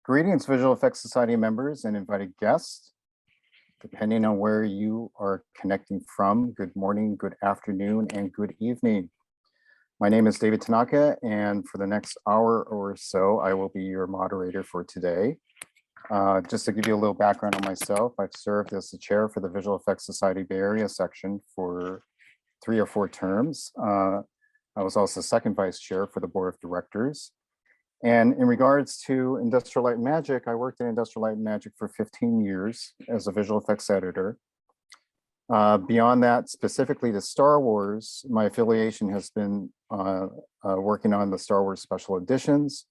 Greetings, Visual Effects Society members and invited guests. Depending on where you are connecting from, good morning, good afternoon, and good evening. My name is David Tanaka, and for the next hour or so, I will be your moderator for today. Just to give you a little background on myself, I've served as the chair for the Visual Effects Society Bay Area section for 3 or 4 terms. I was also second vice chair for the board of directors. And in regards to Industrial Light and Magic, I worked in Industrial Light and Magic for 15 years as a visual effects editor. Beyond that, specifically to Star Wars, my affiliation has been working on the Star Wars special editions,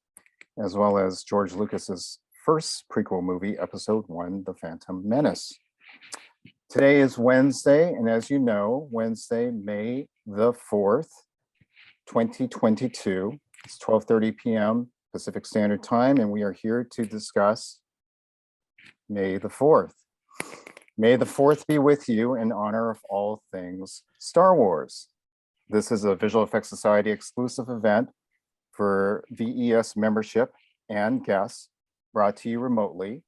as well as George Lucas's first prequel movie, Episode 1, The Phantom Menace. Today is Wednesday, and as you know, Wednesday, May the 4th, 2022. It's 12:30 p.m. Pacific Standard Time, and we are here to discuss May the 4th. May the 4th be with you in honor of all things Star Wars. This is a Visual Effects Society exclusive event for VES membership and guests, brought to you remotely.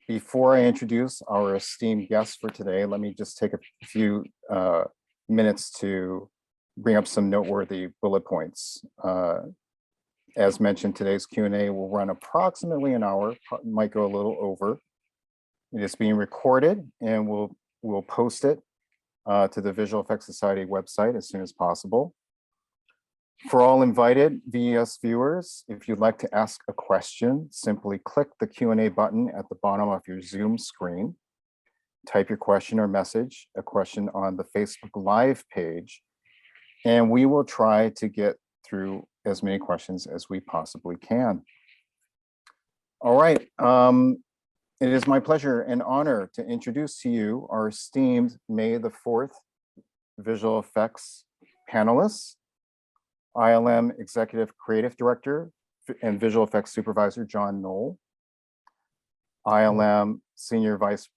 Before I introduce our esteemed guests for today, let me just take a few minutes to bring up some noteworthy bullet points. As mentioned, today's Q&A will run approximately an hour, might go a little over. It is being recorded, and we'll post it to the Visual Effects Society website as soon as possible. For all invited VES viewers, if you'd like to ask a question, simply click the Q&A button at the bottom of your Zoom screen. Type your question or message, a question on the Facebook Live page, and we will try to get through as many questions as we possibly can. All right, it is my pleasure and honor to introduce to you our esteemed May the 4th visual effects panelists, ILM Executive Creative Director and Visual Effects Supervisor, John Knoll, ILM Senior Vice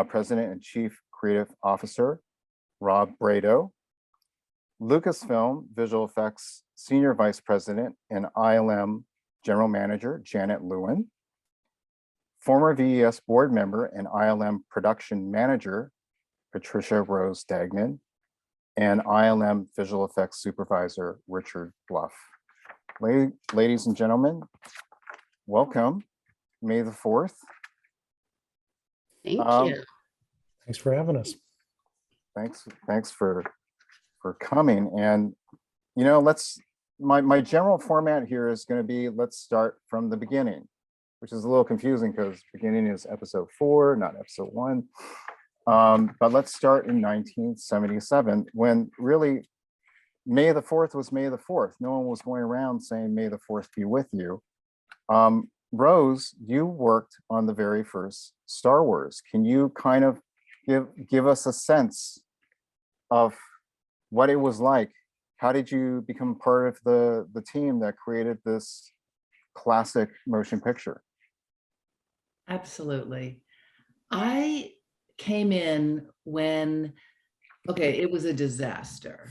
President and Chief Creative Officer, Rob Brado, Lucasfilm Visual Effects Senior Vice President and ILM General Manager, Janet Lewin, former VES board member and ILM Production Manager, Patricia Rose Duignan, and ILM Visual Effects Supervisor, Richard Bluff. Ladies and gentlemen, welcome. May the 4th. Thank you. Thanks for having us. Thanks for coming. And you know, my general format here is going to be, let's start from the beginning, which is a little confusing because beginning is episode 4, not episode 1. But let's start in 1977, when really May the 4th was May the 4th. No one was going around saying May the 4th be with you. Rose, you worked on the very first Star Wars. Can you kind of give us a sense of what it was like? How did you become part of the team that created this classic motion picture? Absolutely. I came in when, it was a disaster.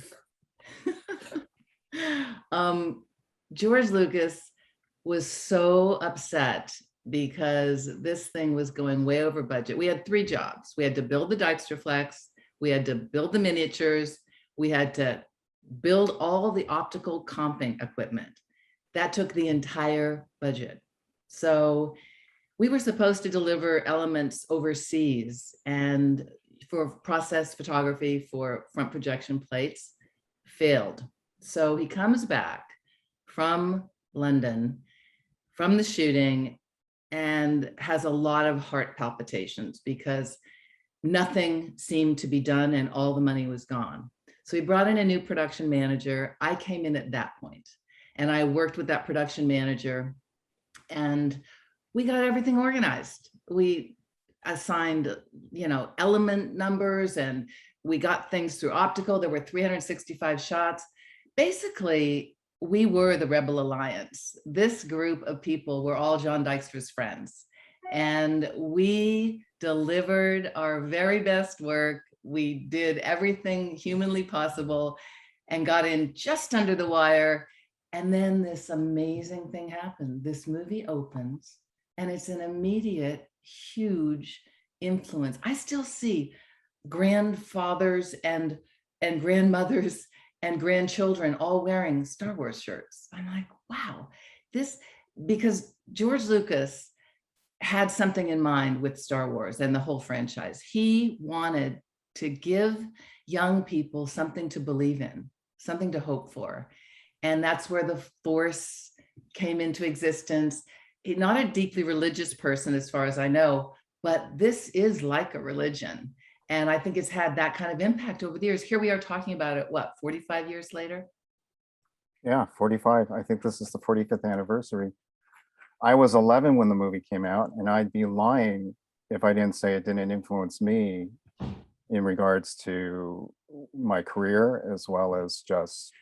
George Lucas was so upset because this thing was going way over budget. We had 3 jobs. We had to build the Dexterflex, we had to build the miniatures, we had to build all the optical comping equipment. That took the entire budget. So we were supposed to deliver elements overseas, and for process photography for front projection plates, failed. So he comes back from London, from the shooting, and has a lot of heart palpitations because nothing seemed to be done and all the money was gone. So he brought in a new production manager. I came in at that point, and I worked with that production manager, and we got everything organized. We assigned, element numbers, and we got things through optical. There were 365 shots. Basically, we were the Rebel Alliance. This group of people were all John Dykstra's friends, and we delivered our very best work. We did everything humanly possible and got in just under the wire. And then this amazing thing happened. This movie opens and it's an immediate, huge influence. I still see grandfathers and grandmothers and grandchildren all wearing Star Wars shirts. I'm like, wow, this, because George Lucas had something in mind with Star Wars and the whole franchise. He wanted to give young people something to believe in, something to hope for. And that's where the Force came into existence. He's not a deeply religious person, as far as I know, but this is like a religion. And I think it's had that kind of impact over the years. Here we are talking about it, what, 45 years later? Yeah, 45. I think this is the 45th anniversary. I was 11 when the movie came out, and I'd be lying if I didn't say it didn't influence me in regards to my career, as well as just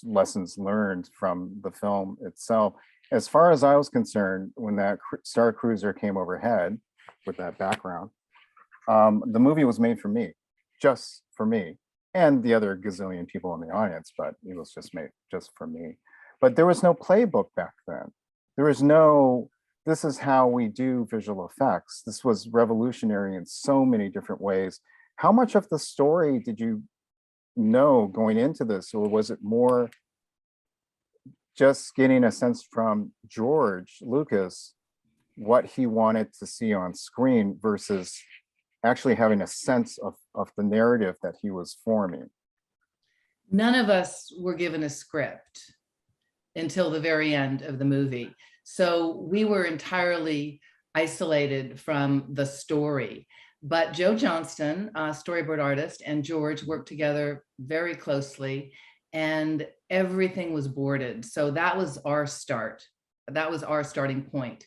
lessons learned from the film itself. As far as I was concerned, when that Star Cruiser came overhead with that background, the movie was made for me, just for me, and the other gazillion people in the audience, but it was just made just for me. But there was no playbook back then. There was no, this is how we do visual effects. This was revolutionary in so many different ways. How much of the story did you know going into this, or was it more just getting a sense from George Lucas what he wanted to see on screen versus actually having a sense of the narrative that he was forming? None of us were given a script until the very end of the movie. So we were entirely isolated from the story. But Joe Johnston, storyboard artist, and George worked together very closely, and everything was boarded. So that was our start. That was our starting point.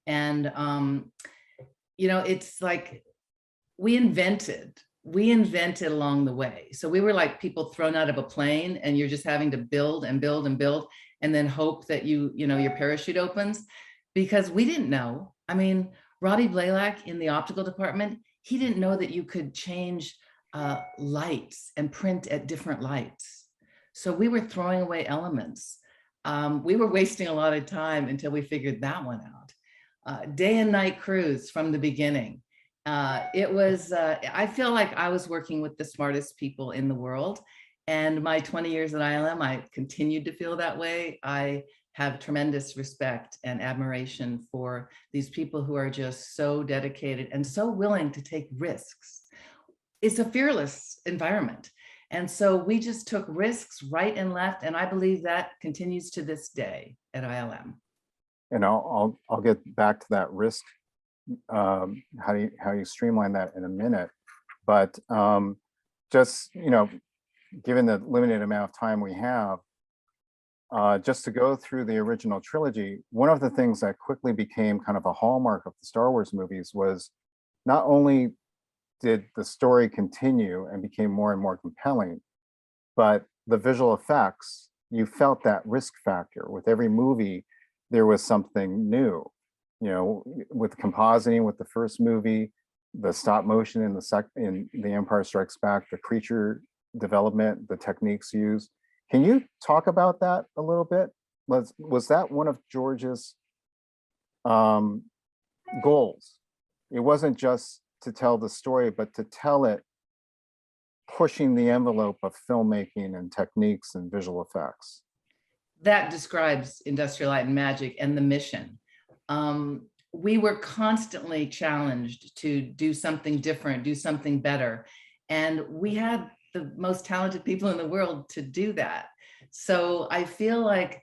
And, it's like we invented along the way. So we were like people thrown out of a plane, and you're just having to build and build and build, and then hope that your parachute opens, because we didn't know. I mean, Robbie Blaylock in the optical department, he didn't know that you could change lights and print at different lights. So we were throwing away elements. We were wasting a lot of time until we figured that one out. Day and night crews from the beginning. It was, I feel like I was working with the smartest people in the world. And my 20 years at ILM, I continued to feel that way. I have tremendous respect and admiration for these people who are just so dedicated and so willing to take risks. It's a fearless environment. And so we just took risks right and left. And I believe that continues to this day at ILM. And I'll get back to that risk, how you streamline that in a minute. But just, given the limited amount of time we have, just to go through the original trilogy, one of the things that quickly became kind of a hallmark of the Star Wars movies was not only did the story continue and became more and more compelling, but the visual effects, you felt that risk factor. With every movie, there was something new. With compositing with the first movie, the stop motion in The Empire Strikes Back, the creature development, the techniques used. Can you talk about that a little bit? Was that one of George's goals? It wasn't just to tell the story, but to tell it pushing the envelope of filmmaking and techniques and visual effects. That describes Industrial Light and Magic and the mission. We were constantly challenged to do something different, do something better. And we had the most talented people in the world to do that. So I feel like,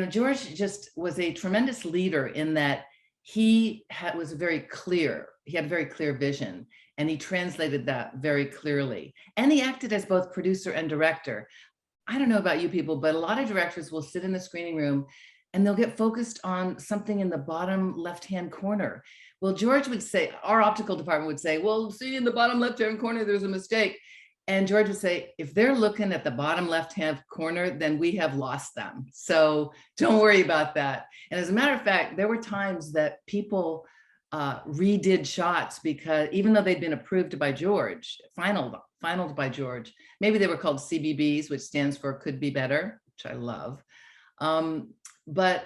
George just was a tremendous leader in that he was very clear. He had a very clear vision, and he translated that very clearly. And he acted as both producer and director. I don't know about you people, but a lot of directors will sit in the screening room and they'll get focused on something in the bottom left-hand corner. Well, George would say, our optical department would say, well, see in the bottom left-hand corner, there's a mistake. And George would say, if they're looking at the bottom left-hand corner, then we have lost them. So don't worry about that. And as a matter of fact, there were times that people redid shots because even though they'd been approved by George, finaled by George, maybe they were called CBBs, which stands for Could Be Better, which I love. But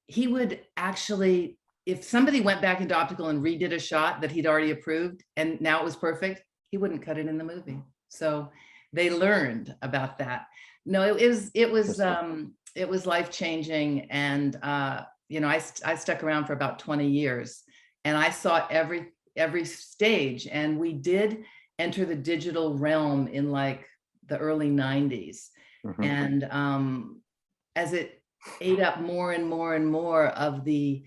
he would actually if somebody went back into optical and redid a shot that he'd already approved and now it was perfect, he wouldn't cut it in the movie. So they learned about that. No, it was life-changing. And you know, I stuck around for about 20 years and I saw every stage. And we did enter the digital realm in like the early 90s. Mhm. And as it ate up more and more and more of the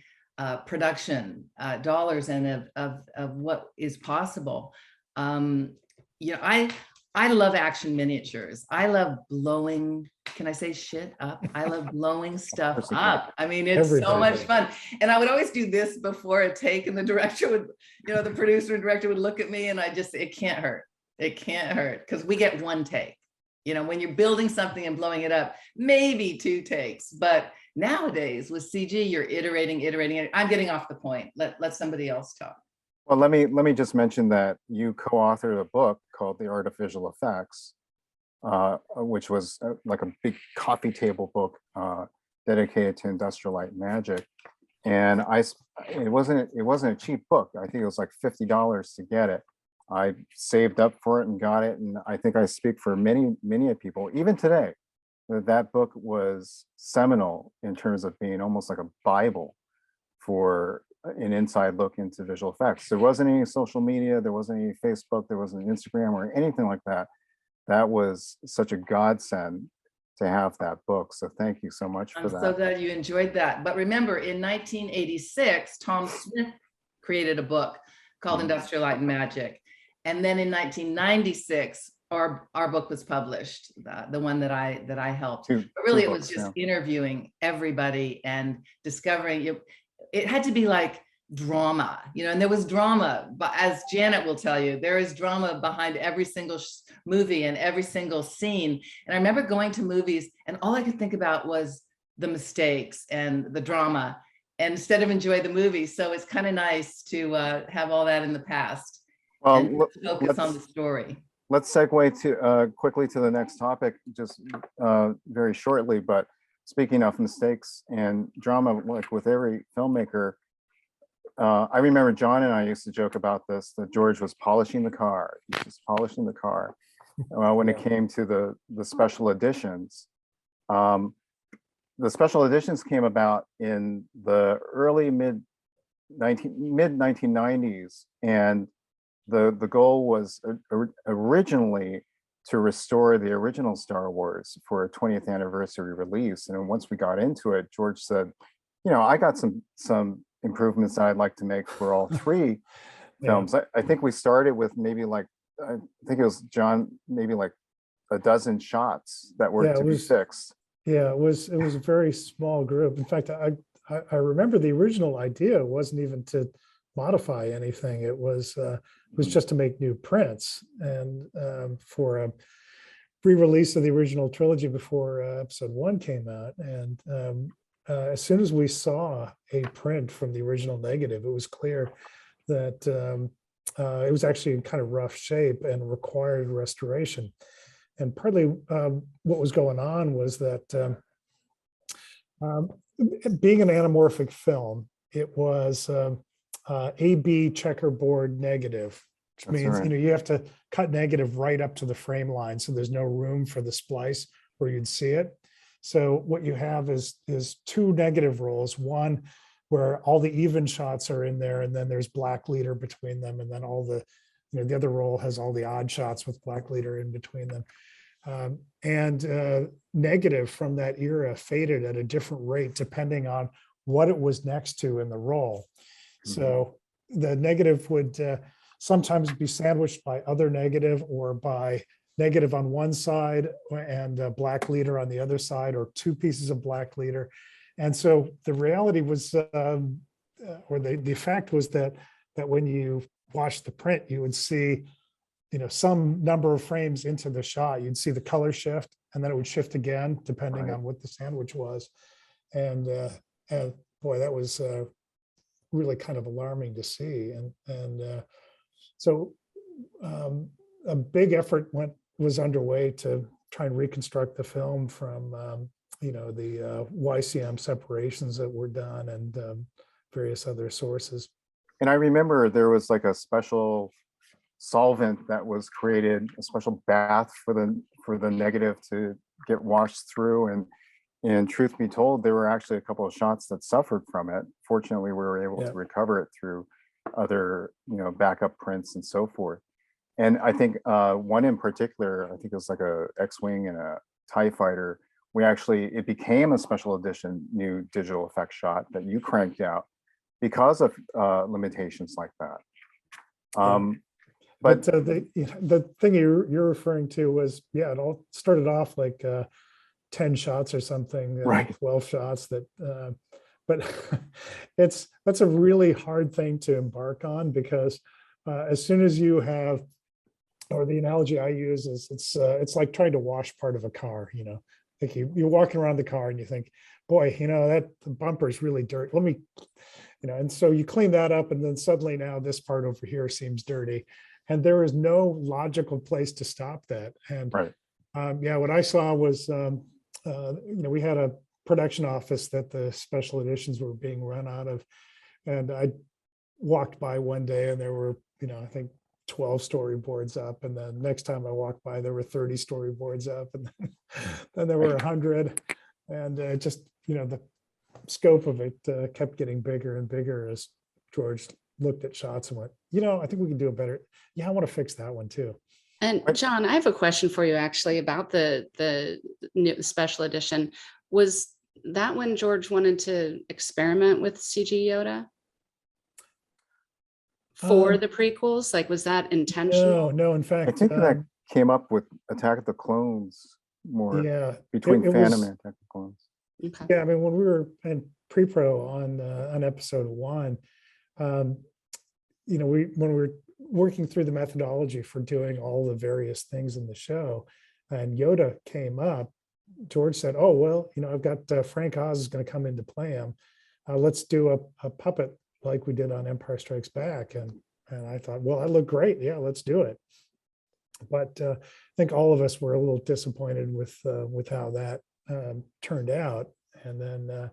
production dollars and of what is possible. You know, I love action miniatures. I love blowing, can I say shit up? I love blowing stuff course you can. up. I mean, it's so Everybody. much fun. And I would always do this before a take and the director would, you know, the producer and director would look at me and it can't hurt. It can't hurt because we get one take. You know, when you're building something and blowing it up, maybe 2 takes, but nowadays with CG, you're iterating. I'm getting off the point. Let somebody else talk. Well, let me just mention that you co-authored a book called The Art of Visual Effects, which was like a big coffee table book dedicated to industrial light and magic. And it wasn't a cheap book. I think it was like $50 to get it. I saved up for it and got it. And I think I speak for many people, even today, that book was seminal in terms of being almost like a Bible for an inside look into visual effects. There wasn't any social media, there wasn't any Facebook, there wasn't Instagram or anything like that. That was such a godsend to have that book. So thank you so much for I'm that. so glad you enjoyed that. But remember, in 1986, Tom Smith created a book called Industrial Light and Magic. And then in 1996, our book was published, the one that I helped. But really, it was just interviewing everybody and discovering it had to be like drama, you know, and there was drama, but as Janet will tell you, there is drama behind every single movie and every single scene. And I remember going to movies and all I could think about was the mistakes and the drama, and instead of enjoy the movie. So it's kind of nice to have all that in the past and focus on the story. Let's segue to quickly to the next topic, just very shortly. But speaking of mistakes and drama, like with every filmmaker, I remember John and I used to joke about this, that George was polishing the car. He was just polishing the car. When it came to the special editions, the special editions came about in the early mid 1990s, and the goal was originally to restore the original Star Wars for a 20th anniversary release. And once we got into it, George said, you know, I got some improvements that I'd like to make for all 3 films. I think we started with maybe like, I think it was John, maybe like a dozen shots that were to be fixed. Yeah, it was a very small group. In fact, I remember the original idea wasn't even to modify anything. It was just to make new prints and for a re-release of the original trilogy before episode 1 came out. And as soon as we saw a print from the original negative, it was clear that it was actually in kind of rough shape and required restoration. And partly what was going on was that being an anamorphic film, it was AB checkerboard negative, which means you know, you have to cut negative right up to the frame line, so there's no room for the splice where you'd see it. So what you have is 2 negative rolls, one where all the even shots are in there, and then there's black leader between them, and then all the, you know, the other roll has all the odd shots with black leader in between them. Negative from that era faded at a different rate depending on what it was next to in the roll. So the negative would sometimes be sandwiched by other negative, or by negative on one side and black leader on the other side, or 2 pieces of black leader. And so the reality was, or the fact was that when you watch the print, you would see, you know, some number of frames into the shot, you'd see the color shift, and then it would shift again depending on what the sandwich was. And boy, that was really kind of alarming to see. So a big effort was underway to try and reconstruct the film from you know, the YCM separations that were done, and various other sources. And I remember there was like a special solvent that was created, a special bath for the negative to get washed through. And truth be told, there were actually a couple of shots that suffered from it. Fortunately, we were able to recover it through other, backup prints and so forth. And I think one in particular, I think it was like a X-Wing and a TIE fighter. It became a special edition new digital effect shot that you cranked out because of limitations like that. But the thing you're referring to was, it all started off like 10 shots or something, right? 12 shots but that's a really hard thing to embark on, because as soon as you have, or the analogy I use is it's like trying to wash part of a car, like you're walking around the car and you think, boy, that the bumper is really dirty. Let me, and so you clean that up, and then suddenly now this part over here seems dirty. And there is no logical place to stop that. And right. What I saw was, we had a production office that the special editions were being run out of. And I walked by one day and there were, I think 12 storyboards up. And then next time I walked by, there were 30 storyboards up. And then there were 100. And the scope of it kept getting bigger and bigger as George looked at shots and went, I think we can do a better. I want to fix that one too. And John, I have a question for you actually about the new special edition. Was that when George wanted to experiment with CG Yoda for the prequels? Like, was that intentional? No, in fact, I think that came up with Attack of the Clones more. Between Phantom and Attack of the Clones. Okay. Yeah, I mean, when we were in pre-pro on episode 1, when we were working through the methodology for doing all the various things in the show, and Yoda came up, George said, oh, well, I've got Frank Oz is going to come in to play him. Let's do a puppet like we did on Empire Strikes Back. And I thought, well, that looked great. Yeah, let's do it. But I think all of us were a little disappointed with how that turned out. And then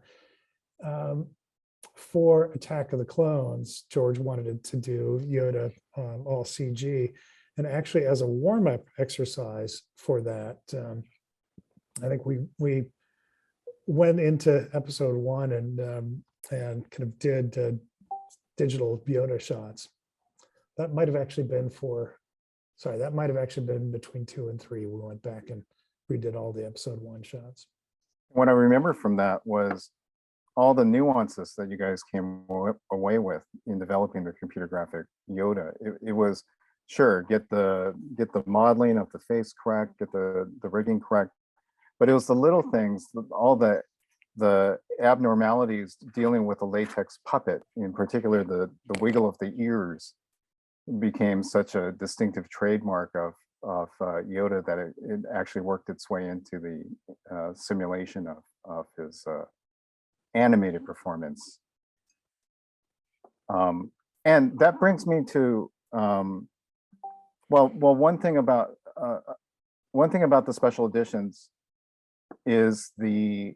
for Attack of the Clones, George wanted to do Yoda all CG. And actually, as a warm-up exercise for that, I think we went into episode 1 and kind of did digital Yoda shots. That might have actually been between 2 and 3. We went back and redid all the episode 1 shots. What I remember from that was all the nuances that you guys came away with in developing the computer graphic Yoda. It was, sure, get the modeling of the face correct, get the rigging correct, but it was the little things, all the abnormalities dealing with a latex puppet, in particular the wiggle of the ears, became such a distinctive trademark of Yoda that it actually worked its way into the simulation of his animated performance. And that brings me to one thing about the special editions is the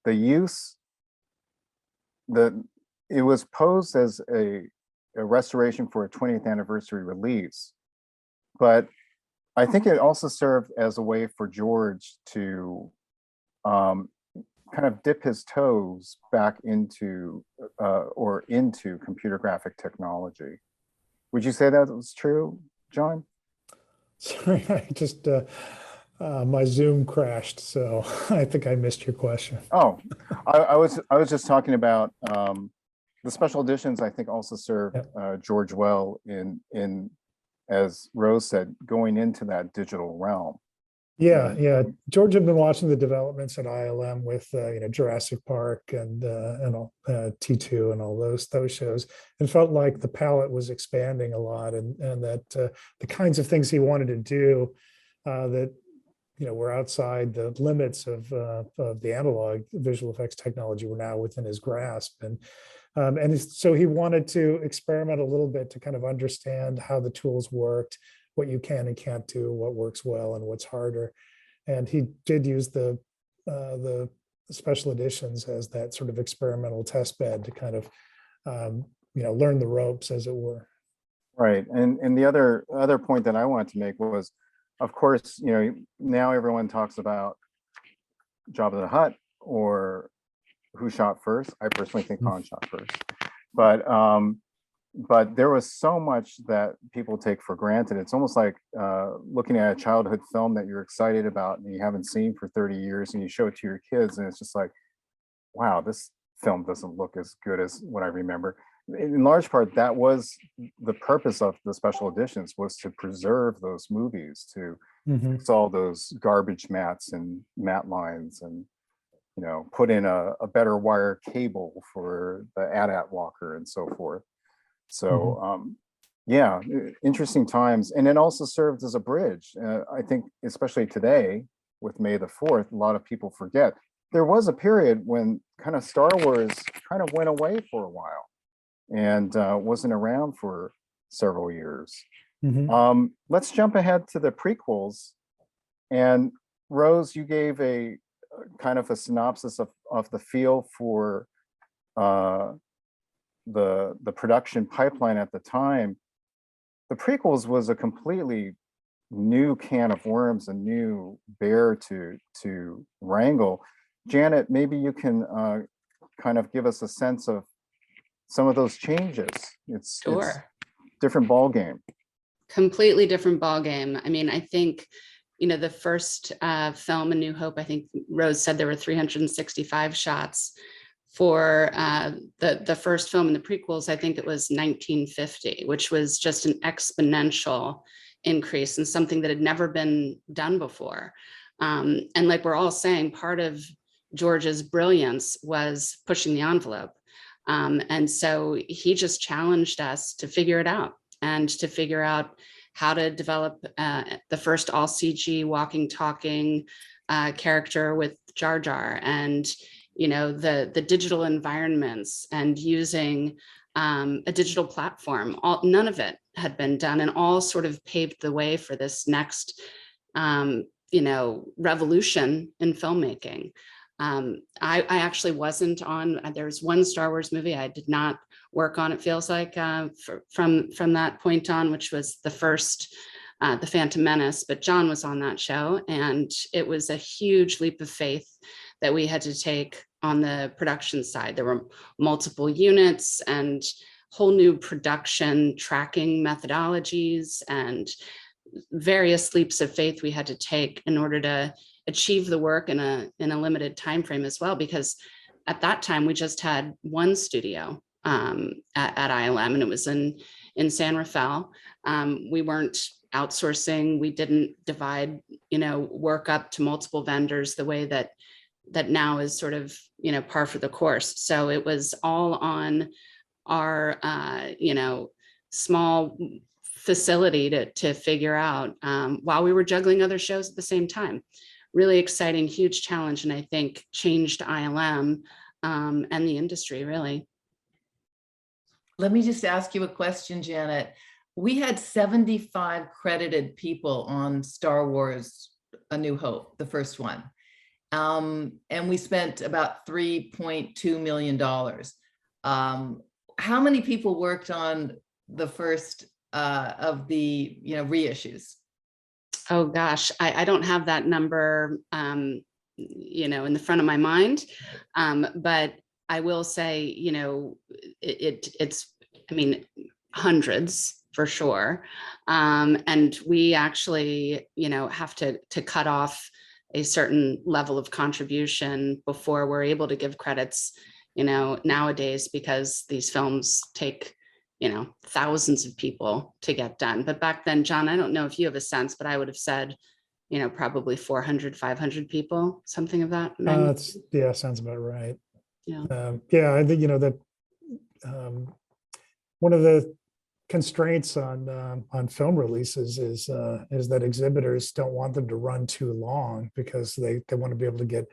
use that it was posed as a restoration for a 20th anniversary release, but I think it also served as a way for George to kind of dip his toes back into computer graphic technology. Would you say that was true, John? Sorry, I just my Zoom crashed, so I think I missed your question. Oh, I was just talking about the special editions. I think also served George well in, as Rose said, going into that digital realm. Yeah. George had been watching the developments at ILM with Jurassic Park and T2 and all those shows, and felt like the palette was expanding a lot, and that the kinds of things he wanted to do that were outside the limits of the analog visual effects technology were now within his grasp, and so he wanted to experiment a little bit to kind of understand how the tools worked, what you can and can't do, what works well and what's harder. And he did use the special editions as that sort of experimental test bed to kind of, learn the ropes, as it were. Right. And the other point that I wanted to make was, of course, now everyone talks about Jabba the Hutt or who shot first. I personally think Han shot first. But there was so much that people take for granted. It's almost like looking at a childhood film that you're excited about and you haven't seen for 30 years, and you show it to your kids, and it's just like, wow, this film doesn't look as good as what I remember. In large part, that was the purpose of the special editions, was to preserve those movies, to fix all those garbage mats and matte lines, and put in a better wire cable for the AT-AT walker and so forth. So yeah, interesting times. And it also served as a bridge. I think, especially today with May the 4th, a lot of people forget there was a period when kind of Star Wars kind of went away for a while and wasn't around for several years. Let's jump ahead to the prequels. And Rose, you gave a kind of a synopsis of the feel for the production pipeline at the time. The prequels was a completely new can of worms, a new bear to wrangle. Janet, maybe you can kind of give us a sense of some of those changes. It's different ball game. Completely different ball game. I mean, I think, the first film, A New Hope, I think Rose said there were 365 shots. For the first film in the prequels, I think it was 1950, which was just an exponential increase and something that had never been done before. And like we're all saying, part of George's brilliance was pushing the envelope. And so he just challenged us to figure it out, and to figure out how to develop the first all CG walking, talking character with Jar Jar, and the digital environments, and using a digital platform. None of it had been done, and all sort of paved the way for this next revolution in filmmaking. I actually wasn't on, there's one Star Wars movie I did not work on, it feels like, from that point on, which was the first, The Phantom Menace, but John was on that show, and it was a huge leap of faith that we had to take on the production side. There were multiple units and whole new production tracking methodologies and various leaps of faith we had to take in order to achieve the work in a limited time frame as well, because at that time we just had one studio at ILM, and it was in San Rafael. We weren't outsourcing. We didn't divide work up to multiple vendors the way that now is sort of par for the course. So it was all on our small facility to figure out while we were juggling other shows at the same time. Really exciting, huge challenge, and I think changed ILM and the industry, really. Let me just ask you a question, Janet. We had 75 credited people on Star Wars A New Hope, the first one. And we spent about $3.2 million. How many people worked on the first of the reissues? Oh gosh, I don't have that number in the front of my mind, but I will say it's hundreds for sure, and we actually have to cut off a certain level of contribution before we're able to give credits nowadays, because these films take thousands of people to get done. But back then, John, I don't know if you have a sense, but I would have said probably 400, 500 people, something of that. Yeah, sounds about right. Yeah. I think that one of the constraints on film releases is that exhibitors don't want them to run too long, because they want to be able to get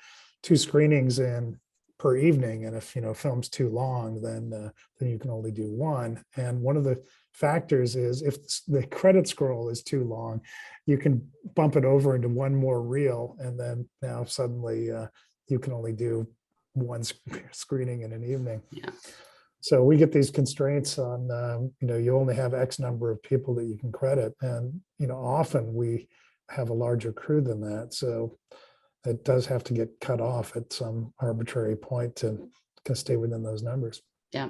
2 screenings in per evening, and if film's too long, then you can only do 1. And one of the factors is, if the credit scroll is too long, you can bump it over into one more reel, and then now suddenly you can only do one screening in an evening. Yeah. So we get these constraints on, you only have X number of people that you can credit. And, often we have a larger crew than that. So it does have to get cut off at some arbitrary point to stay within those numbers. Yeah.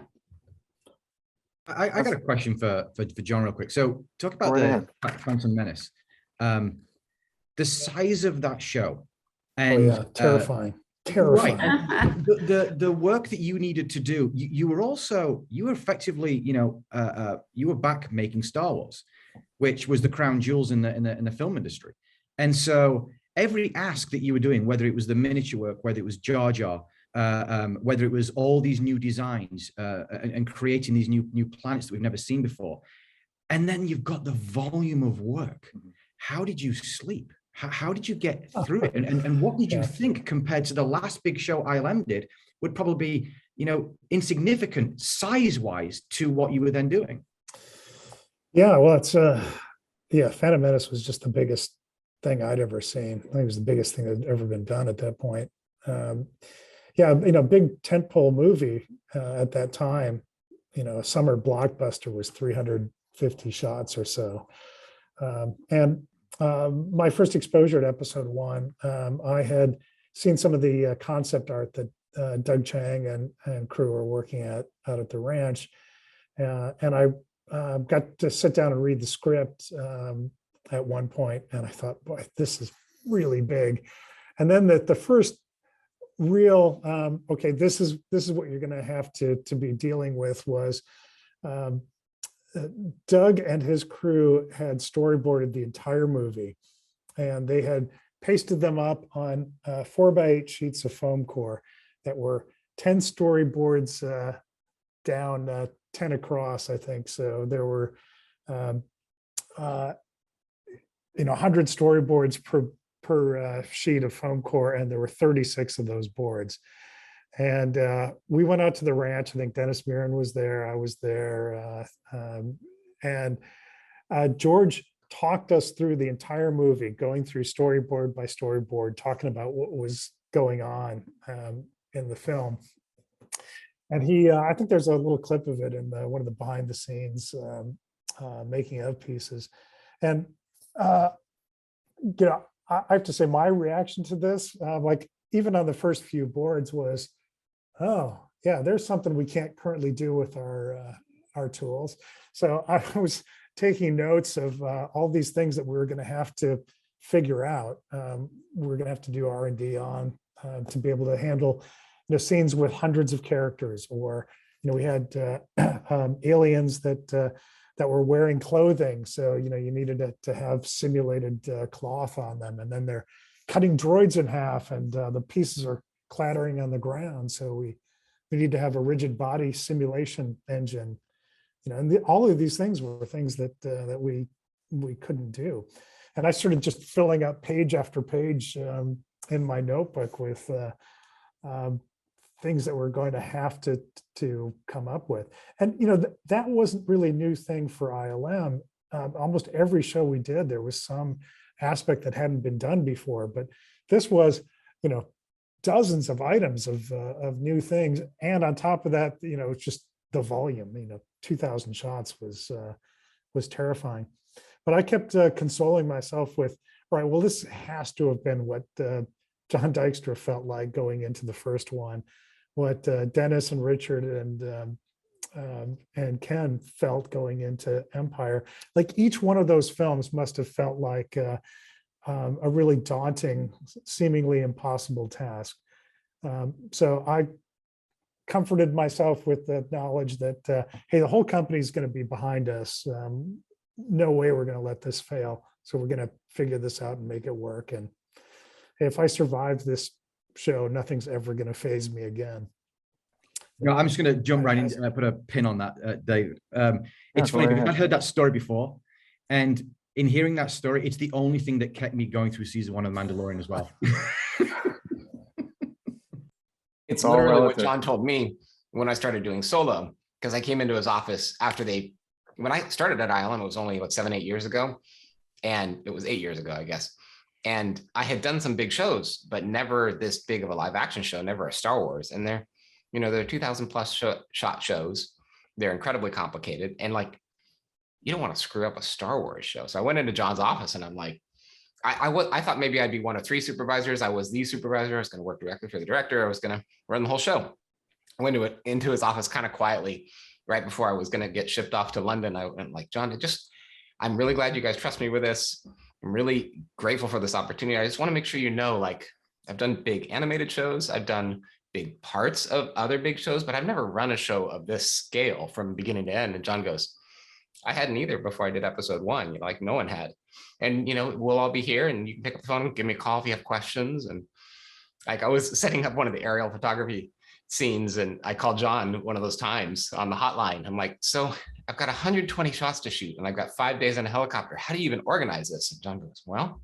I got a question for John real quick. So talk about Go right the ahead. Phantom Menace. The size of that show. And Oh yeah, terrifying. Terrifying. Right. The work that you needed to do, you were effectively, you were back making Star Wars, which was the crown jewels in the film industry. And so every ask that you were doing, whether it was the miniature work, whether it was Jar Jar, whether it was all these new designs and creating these new planets that we've never seen before, and then you've got the volume of work. How did you sleep? How did you get through it? And what did you think compared to the last big show ILM did would probably be, insignificant size-wise to what you were then doing? Yeah, well, it's Phantom Menace was just the biggest thing I'd ever seen. I think it was the biggest thing that had ever been done at that point. Big tentpole movie at that time, a summer blockbuster was 350 shots or so. My first exposure to episode 1, I had seen some of the concept art that Doug Chang and crew were working out at the ranch. And I got to sit down and read the script at one point, and I thought, boy, this is really big. And then the first real, okay, this is what you're going to have to be dealing with was Doug and his crew had storyboarded the entire movie, and they had pasted them up on 4x8 sheets of foam core that were 10 storyboards down, 10 across, I think. So there were 100 storyboards per sheet of foam core, and there were 36 of those boards. And we went out to the ranch. I think Dennis Mirren was there. I was there. And George talked us through the entire movie, going through storyboard by storyboard, talking about what was going on in the film. And I think there's a little clip of it in one of the behind the scenes making of pieces. And, I have to say my reaction to this, like even on the first few boards was, oh yeah, there's something we can't currently do with our tools. So I was taking notes of all these things that we were going to have to figure out. We're going to have to do R&D on to be able to handle scenes with hundreds of characters, or we had aliens that were wearing clothing, so you needed to have simulated cloth on them, and then they're cutting droids in half, and the pieces are clattering on the ground. So we need to have a rigid body simulation engine, and all of these things were things that we couldn't do. And I started just filling up page after page in my notebook with things that we're going to have to come up with. And that wasn't really a new thing for ILM. Almost every show we did, there was some aspect that hadn't been done before, but this was dozens of items of new things. And on top of that, just the volume, 2,000 shots was terrifying. But I kept consoling myself with, all right, well, this has to have been what John Dykstra felt like going into the first one, what Dennis and Richard and Ken felt going into Empire. Like each one of those films must have felt like a really daunting, seemingly impossible task. So I comforted myself with the knowledge that, hey, the whole company is going to be behind us. No way we're going to let this fail. So we're going to figure this out and make it work. And if I survive this show, nothing's ever going to faze me again. No, I'm just going to jump right in and put a pin on that, David. It's funny because I've heard that story before, and in hearing that story, it's the only thing that kept me going through season 1 of Mandalorian as well. It's all literally relative. what John told me when I started doing Solo, because I came into his office after when I started at ILM, it was only 7-8 years ago, and it was 8 years ago, I guess. And I had done some big shows, but never this big of a live action show, never a Star Wars. And they're 2,000 plus shot shows. They're incredibly complicated. And like, you don't want to screw up a Star Wars show. So I went into John's office and I'm like, I thought maybe I'd be one of 3 supervisors. I was the supervisor. I was going to work directly for the director. I was going to run the whole show. I went into his office kind of quietly right before I was going to get shipped off to London. I went like, John, I'm really glad you guys trust me with this. I'm really grateful for this opportunity. I just want to make sure you know, like, I've done big animated shows. I've done big parts of other big shows, but I've never run a show of this scale from beginning to end. And John goes, I hadn't either before I did episode 1. Like no one had. And we'll all be here and you can pick up the phone and give me a call if you have questions. And like I was setting up one of the aerial photography scenes and I called John one of those times on the hotline. I'm like, so I've got 120 shots to shoot and I've got 5 days in a helicopter. How do you even organize this? And John goes, well,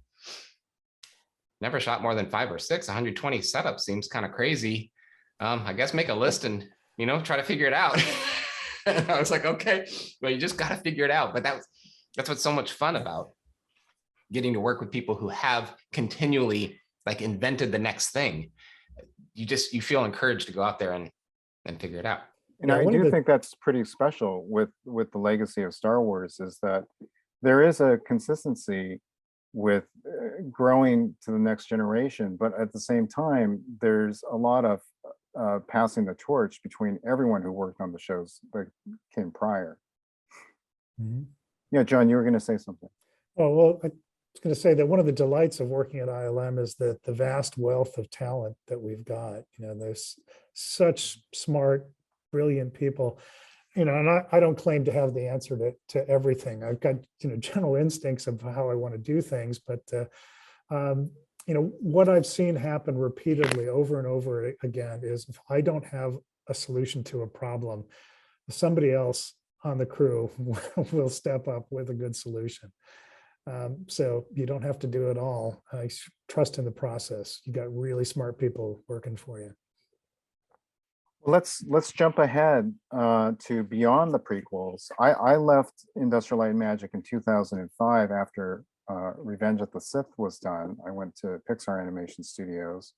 never shot more than 5 or 6. 120 setups seems kind of crazy. I guess make a list and try to figure it out. And I was like, okay, well, you just got to figure it out. But that's what's so much fun about getting to work with people who have continually like invented the next thing. You feel encouraged to go out there and figure it out. And I do think that's pretty special with the legacy of Star Wars, is that there is a consistency with growing to the next generation, but at the same time, there's a lot of passing the torch between everyone who worked on the shows that came prior. Mm-hmm. Yeah, John, you were going to say something. Oh, well, I was going to say that one of the delights of working at ILM is that the vast wealth of talent that we've got. There's such smart, brilliant people. And I don't claim to have the answer to everything. I've got general instincts of how I want to do things, but what I've seen happen repeatedly over and over again is if I don't have a solution to a problem, somebody else on the crew will step up with a good solution. So you don't have to do it all. I trust in the process. You got really smart people working for you. Let's jump ahead to beyond the prequels. I left Industrial Light and Magic in 2005 after Revenge of the Sith was done. I went to Pixar Animation Studios,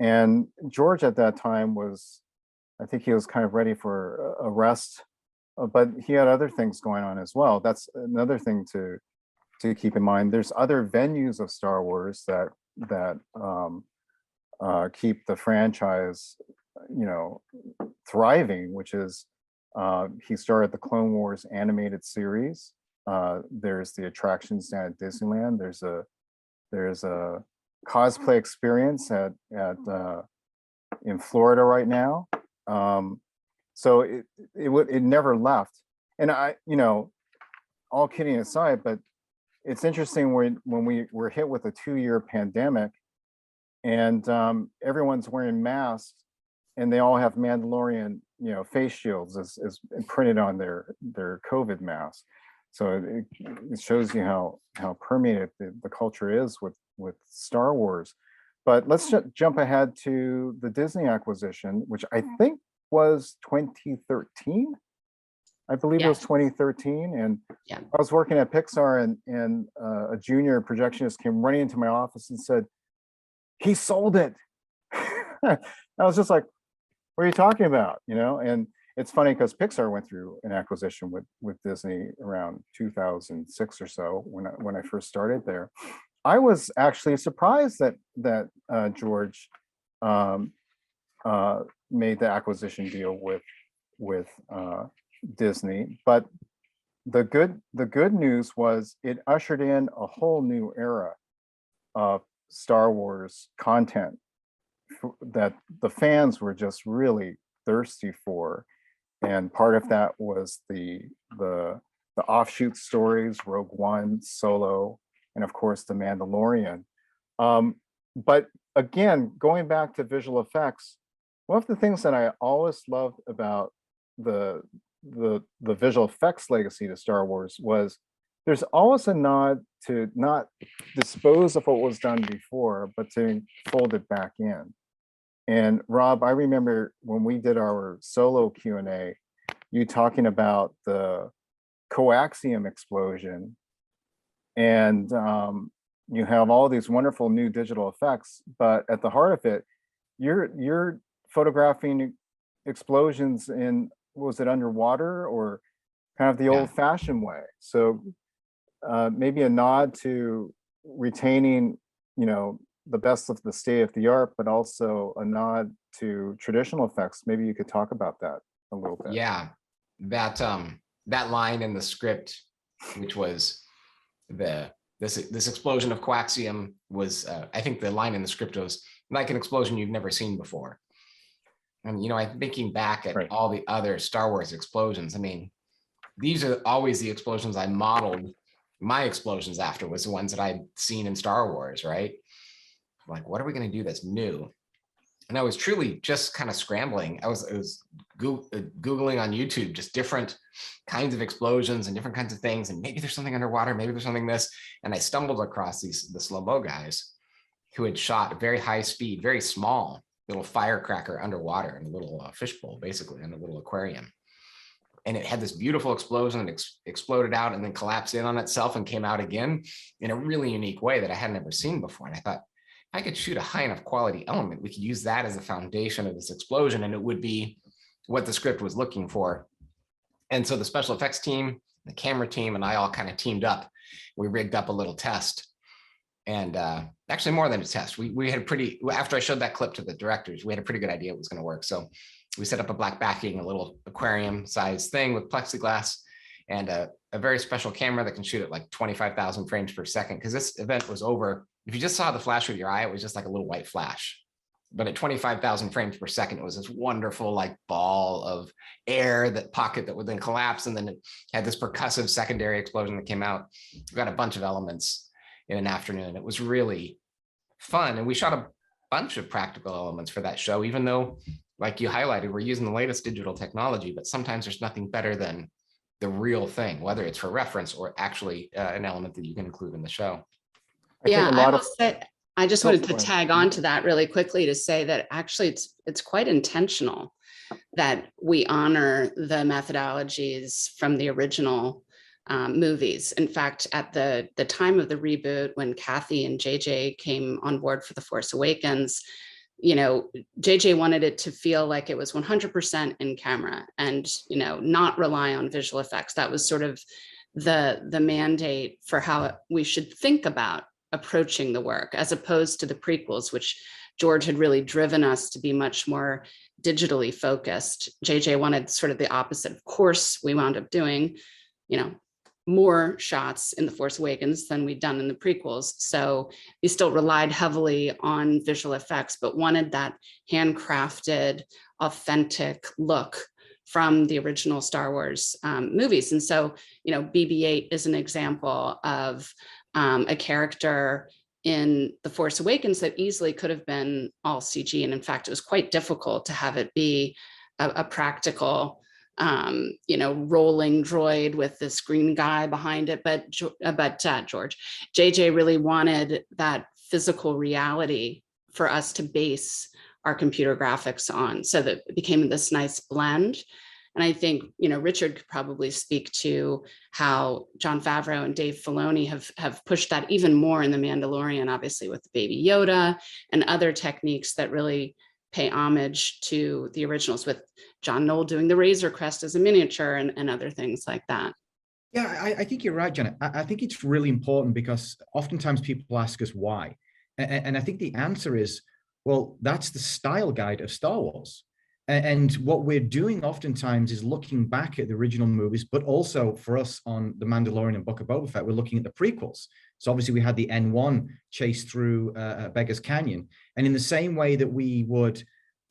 and George at that time I think he was kind of ready for a rest, but he had other things going on as well. That's another thing to keep in mind. There's other venues of Star Wars that keep the franchise thriving, which is he started the Clone Wars animated series. There's the attractions down at Disneyland. There's a cosplay experience in Florida right now. So it never left. And all kidding aside, but it's interesting when we were hit with a 2-year pandemic and everyone's wearing masks and they all have Mandalorian, face shields as printed on their COVID masks. So it shows you how permeated the culture is with Star Wars. But let's jump ahead to the Disney acquisition, which I think was 2013. I believe it was 2013. And yeah. I was working at Pixar and a junior projectionist came running into my office and said, he sold it. I was just like, what are you talking about? And it's funny because Pixar went through an acquisition with Disney around 2006 or so when I first started there. I was actually surprised that George made the acquisition deal with Disney, but the good news was it ushered in a whole new era of Star Wars content that the fans were just really thirsty for. And part of that was the offshoot stories, Rogue One, Solo, and of course the Mandalorian. But again, going back to visual effects, one of the things that I always loved about the visual effects legacy to Star Wars was there's always a nod to not dispose of what was done before, but to fold it back in. And Rob, I remember when we did our solo Q&A, you talking about the coaxium explosion and you have all these wonderful new digital effects, but at the heart of it, you're photographing explosions in, was it underwater or kind of the Yeah. old-fashioned way? So maybe a nod to retaining, the best of the state of the art, but also a nod to traditional effects. Maybe you could talk about that a little bit. Yeah, that line in the script, which was this explosion of coaxium, was I think the line in the script was like an explosion you've never seen before. And I'm thinking back at Right. all the other Star Wars explosions. I mean, these are always the explosions I modeled my explosions after, was the ones that I'd seen in Star Wars, right? Like, what are we going to do that's new? And I was truly just kind of scrambling. I was Googling on YouTube, just different kinds of explosions and different kinds of things. And maybe there's something underwater, maybe there's something this. And I stumbled across the slow-mo guys who had shot very high speed, very small little firecracker underwater in a little fishbowl, basically, in a little aquarium. And it had this beautiful explosion and exploded out and then collapsed in on itself and came out again in a really unique way that I had never seen before. And I thought, if I could shoot a high enough quality element, we could use that as the foundation of this explosion, and it would be what the script was looking for. And so the special effects team, the camera team, and I all kind of teamed up. We rigged up a little test. And actually more than a test, we had after I showed that clip to the directors, we had a pretty good idea it was going to work. So we set up a black backing, a little aquarium sized thing with plexiglass, and a very special camera that can shoot at like 25,000 frames per second. Because this event was over. If you just saw the flash with your eye, it was just like a little white flash. But at 25,000 frames per second, it was this wonderful like ball of air, that pocket that would then collapse. And then it had this percussive secondary explosion that came out. We got a bunch of elements in an afternoon. It was really fun. And we shot a bunch of practical elements for that show, even though, like you highlighted, we're using the latest digital technology, but sometimes there's nothing better than the real thing, whether it's for reference or actually an element that you can include in the show. Yeah, a lot I of will say, I just Go wanted to for it. tag on to that really quickly to say that actually it's quite intentional that we honor the methodologies from the original movies. In fact, at the time of the reboot, when Kathy and JJ came on board for The Force Awakens, JJ wanted it to feel like it was 100% in camera and, not rely on visual effects. That was sort of the mandate for how we should think about approaching the work, as opposed to the prequels, which George had really driven us to be much more digitally focused. JJ wanted sort of the opposite. Of course, we wound up doing, more shots in The Force Awakens than we'd done in the prequels. So we still relied heavily on visual effects, but wanted that handcrafted, authentic look from the original Star Wars movies. And so, BB-8 is an example of a character in The Force Awakens that easily could have been all CG. And in fact, it was quite difficult to have it be a practical rolling droid with this green guy behind it. But George, JJ really wanted that physical reality for us to base our computer graphics on, so that it became this nice blend. And I think, Richard could probably speak to how Jon Favreau and Dave Filoni have pushed that even more in The Mandalorian, obviously with Baby Yoda and other techniques that really pay homage to the originals, with John Knoll doing the Razor Crest as a miniature and other things like that. Yeah, I think you're right, Janet. I think it's really important because oftentimes people ask us why. And I think the answer is, well, that's the style guide of Star Wars. And what we're doing oftentimes is looking back at the original movies, but also for us on The Mandalorian and Book of Boba Fett, we're looking at the prequels. So obviously we had the N1 chase through Beggar's Canyon. And in the same way that we would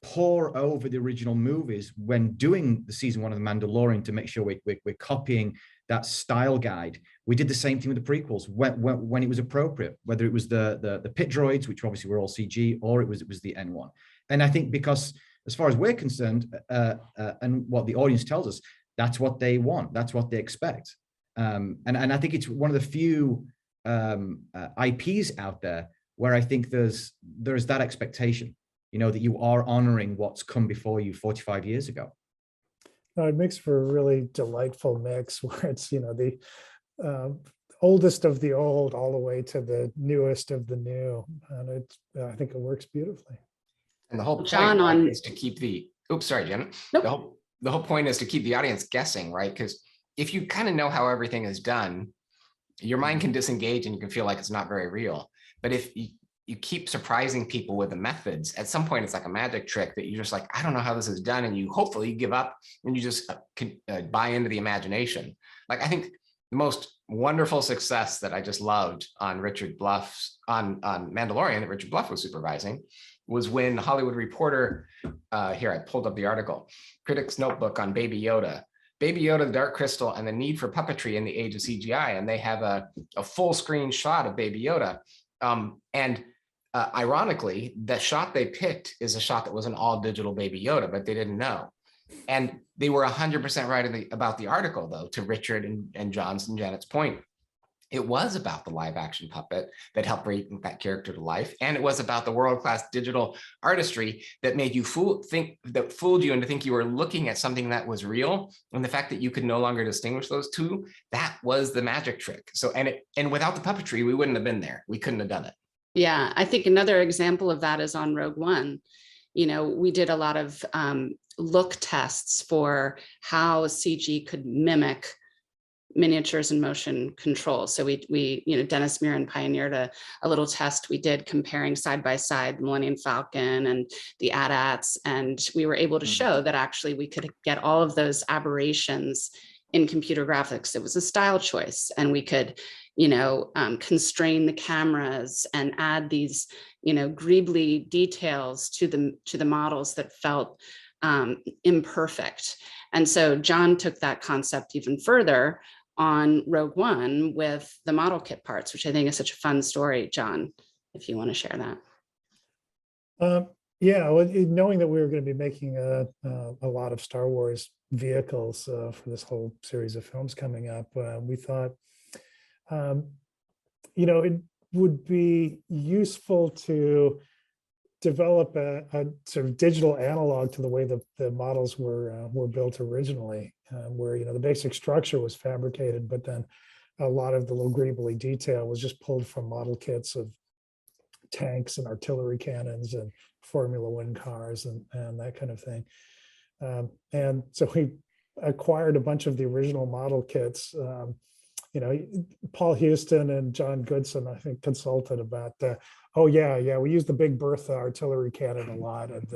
pour over the original movies when doing the season 1 of The Mandalorian to make sure we're copying that style guide, we did the same thing with the prequels when it was appropriate, whether it was the pit droids, which obviously were all CG, or it was the N1. And I think because, as far as we're concerned, and what the audience tells us, that's what they want. That's what they expect. And I think it's one of the few IPs out there where I think there's that expectation, that you are honoring what's come before you 45 years ago. No, it makes for a really delightful mix where it's, the oldest of the old all the way to the newest of the new. And I think it works beautifully. And the whole point, John, right, on- is to keep the, oops, sorry, Jenna. Nope. The whole point is to keep the audience guessing, right? Because if you kind of know how everything is done, your mind can disengage and you can feel like it's not very real. But if you keep surprising people with the methods, at some point it's like a magic trick that you're just like, I don't know how this is done. And you hopefully give up and you just buy into the imagination. Like, I think the most wonderful success that I just loved on Richard Bluff's, on Mandalorian that Richard Bluff was supervising, was when Hollywood Reporter, here I pulled up the article, Critics Notebook on Baby Yoda, the Dark Crystal, and the need for puppetry in the age of CGI. And they have a full screen shot of Baby Yoda. Ironically, the shot they picked is a shot that was an all digital Baby Yoda, but they didn't know. And they were 100% right about the article, though, to Richard and John's and Janet's point. It was about the live action puppet that helped bring that character to life. And it was about the world-class digital artistry that made you fooled you into think you were looking at something that was real. And the fact that you could no longer distinguish those two, that was the magic trick. So, and without the puppetry, we wouldn't have been there. We couldn't have done it. Yeah, I think another example of that is on Rogue One. You know, we did a lot of look tests for how CG could mimic miniatures and motion control. So we Dennis Muren pioneered a little test we did comparing side by side the Millennium Falcon and the AT-ATs, and we were able to show that actually we could get all of those aberrations in computer graphics. It was a style choice, and we could constrain the cameras and add these greebly details to the models that felt imperfect. And so John took that concept even further on Rogue One with the model kit parts, which I think is such a fun story. John, if you want to share that. Yeah, well, knowing that we were going to be making a lot of Star Wars vehicles for this whole series of films coming up, we thought, it would be useful to develop a sort of digital analog to the way the models were built originally, where the basic structure was fabricated, but then a lot of the little greebly detail was just pulled from model kits of tanks and artillery cannons and Formula One cars and that kind of thing. And so we acquired a bunch of the original model kits. Paul Houston and John Goodson, I think, consulted about we use the Big Bertha artillery cannon a lot, and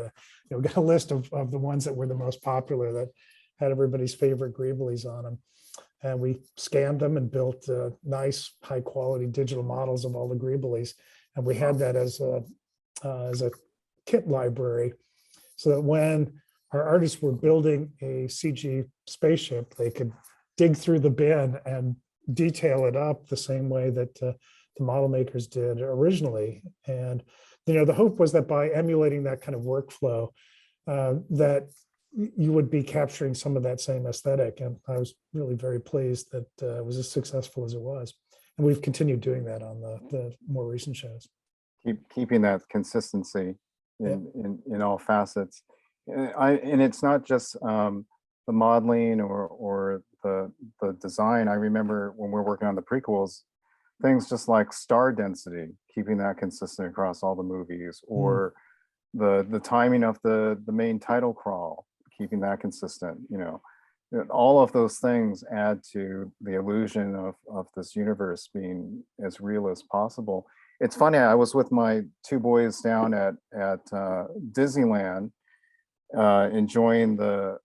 we got a list of the ones that were the most popular that had everybody's favorite greeblies on them, and we scanned them and built nice, high quality digital models of all the greeblies, and we had that as a kit library, so that when our artists were building a CG spaceship, they could dig through the bin and detail it up the same way that the model makers did originally. And the hope was that by emulating that kind of workflow, that you would be capturing some of that same aesthetic. And I was really very pleased that it was as successful as it was. And we've continued doing that on the more recent shows. Keeping that consistency in all facets. And it's not just the modeling or the design. I remember when we're working on the prequels, things just like star density, keeping that consistent across all the movies, or the timing of the main title crawl, keeping that consistent. All of those things add to the illusion of this universe being as real as possible. It's funny, I was with my two boys down at Disneyland, enjoying the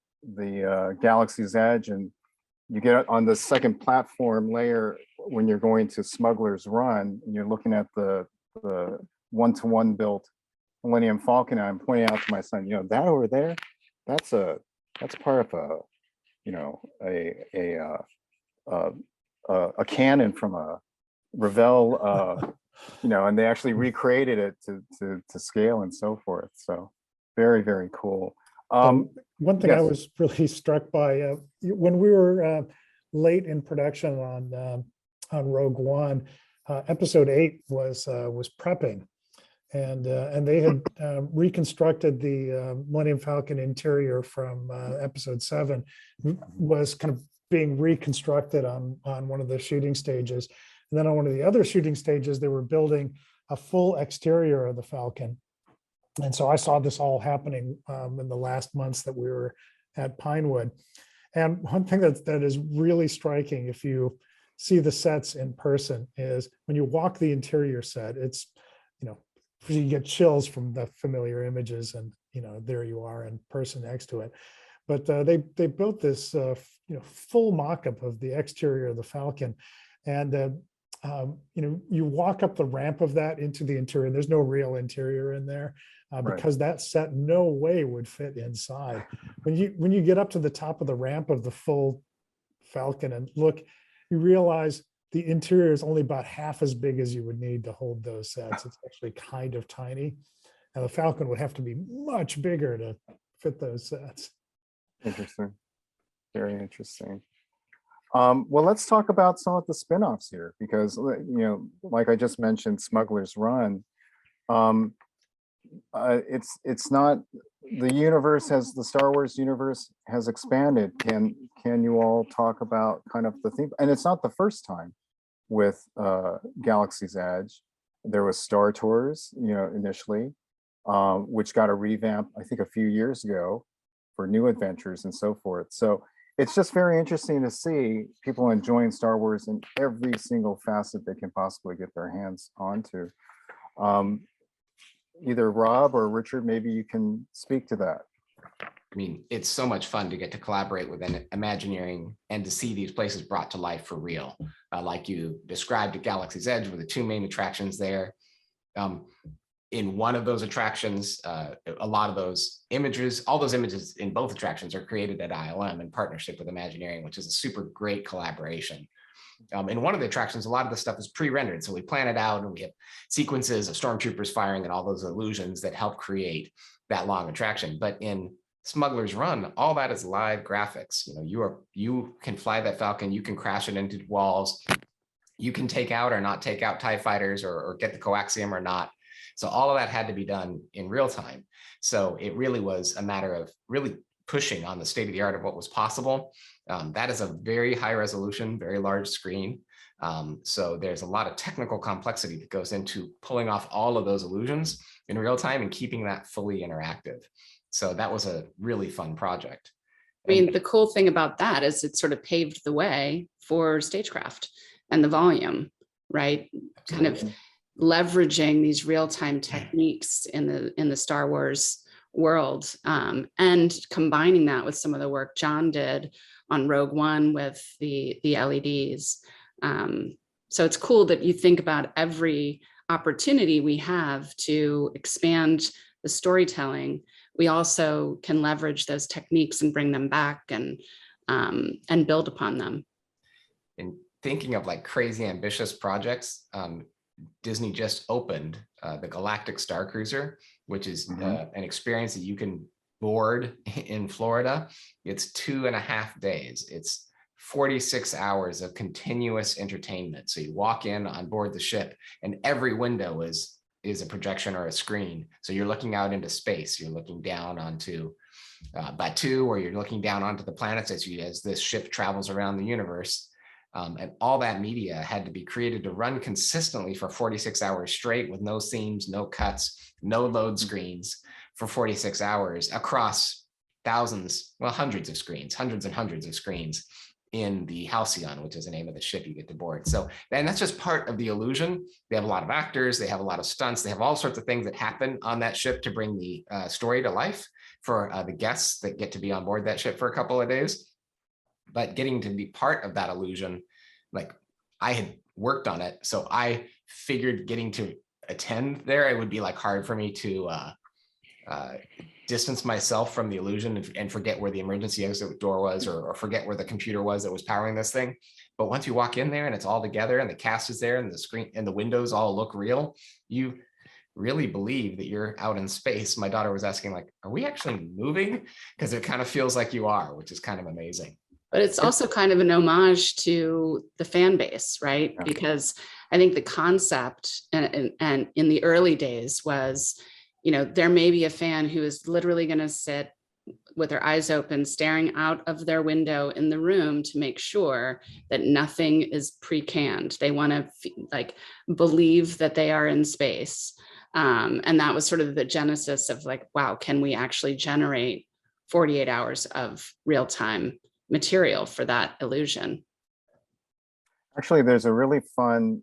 Galaxy's Edge, and you get on the second platform layer when you're going to Smuggler's Run, and you're looking at the one-to-one built Millennium Falcon. And I'm pointing out to my son, that over there, that's part of a cannon from a Revell, and they actually recreated it to scale and so forth. So very, very cool. One thing yes. I was really struck by when we were late in production on Rogue One, Episode 8 was prepping, and they had reconstructed the Millennium Falcon interior from Episode 7, was kind of being reconstructed on one of the shooting stages. And then on one of the other shooting stages, they were building a full exterior of the Falcon. And so I saw this all happening in the last months that we were at Pinewood. And one thing that is really striking, if you see the sets in person, is when you walk the interior set, it's, you get chills from the familiar images, and there you are in person next to it. But they built this full mock-up of the exterior of the Falcon, and you walk up the ramp of that into the interior. There's no real interior in there because that set no way would fit inside. When you get up to the top of the ramp of the full Falcon and look, you realize the interior is only about half as big as you would need to hold those sets. It's actually kind of tiny, and the Falcon would have to be much bigger to fit those sets. Interesting. Very interesting. Well, let's talk about some of the spin-offs here, because like I just mentioned, Smuggler's Run. It's not, the Star Wars universe has expanded. Can you all talk about kind of the theme? And it's not the first time with Galaxy's Edge. There was Star Tours, initially, which got a revamp, I think, a few years ago for new adventures and so forth. So it's just very interesting to see people enjoying Star Wars in every single facet they can possibly get their hands onto. Either Rob or Richard, maybe you can speak to that. I mean, it's so much fun to get to collaborate with an Imagineering and to see these places brought to life for real. Like you described at Galaxy's Edge, were the two main attractions there. In one of those attractions, a lot of those images, all those images in both attractions are created at ILM in partnership with Imagineering, which is a super great collaboration. In one of the attractions, a lot of the stuff is pre-rendered. So we plan it out and we have sequences of stormtroopers firing and all those illusions that help create that long attraction. But in Smuggler's Run, all that is live graphics. You can fly that Falcon, you can crash it into walls, you can take out or not take out TIE fighters or get the coaxium or not. So all of that had to be done in real time. So it really was a matter of really pushing on the state of the art of what was possible. That is a very high resolution, very large screen. So there's a lot of technical complexity that goes into pulling off all of those illusions in real time and keeping that fully interactive. So that was a really fun project. I mean, the cool thing about that is it sort of paved the way for stagecraft and the volume, right? Kind of leveraging these real-time techniques in the Star Wars world, and combining that with some of the work John did on Rogue One with the LEDs. So it's cool that you think about every opportunity we have to expand the storytelling. We also can leverage those techniques and bring them back and build upon them. And thinking of like crazy ambitious projects, Disney just opened the Galactic Star Cruiser, which is an experience that you can board in Florida. It's 2.5 days. It's 46 hours of continuous entertainment. So you walk in on board the ship and every window is a projection or a screen. So you're looking out into space. You're looking down onto Batu, or you're looking down onto the planets as this ship travels around the universe. And all that media had to be created to run consistently for 46 hours straight with no seams, no cuts, no load screens for 46 hours across thousands, well, hundreds of screens, hundreds and hundreds of screens in the Halcyon, which is the name of the ship you get to board. So, and that's just part of the illusion. They have a lot of actors, they have a lot of stunts, they have all sorts of things that happen on that ship to bring the story to life for the guests that get to be on board that ship for a couple of days. But getting to be part of that illusion, like I had worked on it, so I figured getting to attend there, it would be like hard for me to distance myself from the illusion and forget where the emergency exit door was, or forget where the computer was that was powering this thing. But once you walk in there and it's all together and the cast is there and the screen and the windows all look real, you really believe that you're out in space. My daughter was asking, like, are we actually moving? Because it kind of feels like you are, which is kind of amazing. But it's also kind of an homage to the fan base, right? Because I think the concept and in the early days was, there may be a fan who is literally going to sit with their eyes open, staring out of their window in the room to make sure that nothing is pre-canned. They want to like believe that they are in space. And that was sort of the genesis of like, wow, can we actually generate 48 hours of real-time material for that illusion? Actually, there's a really fun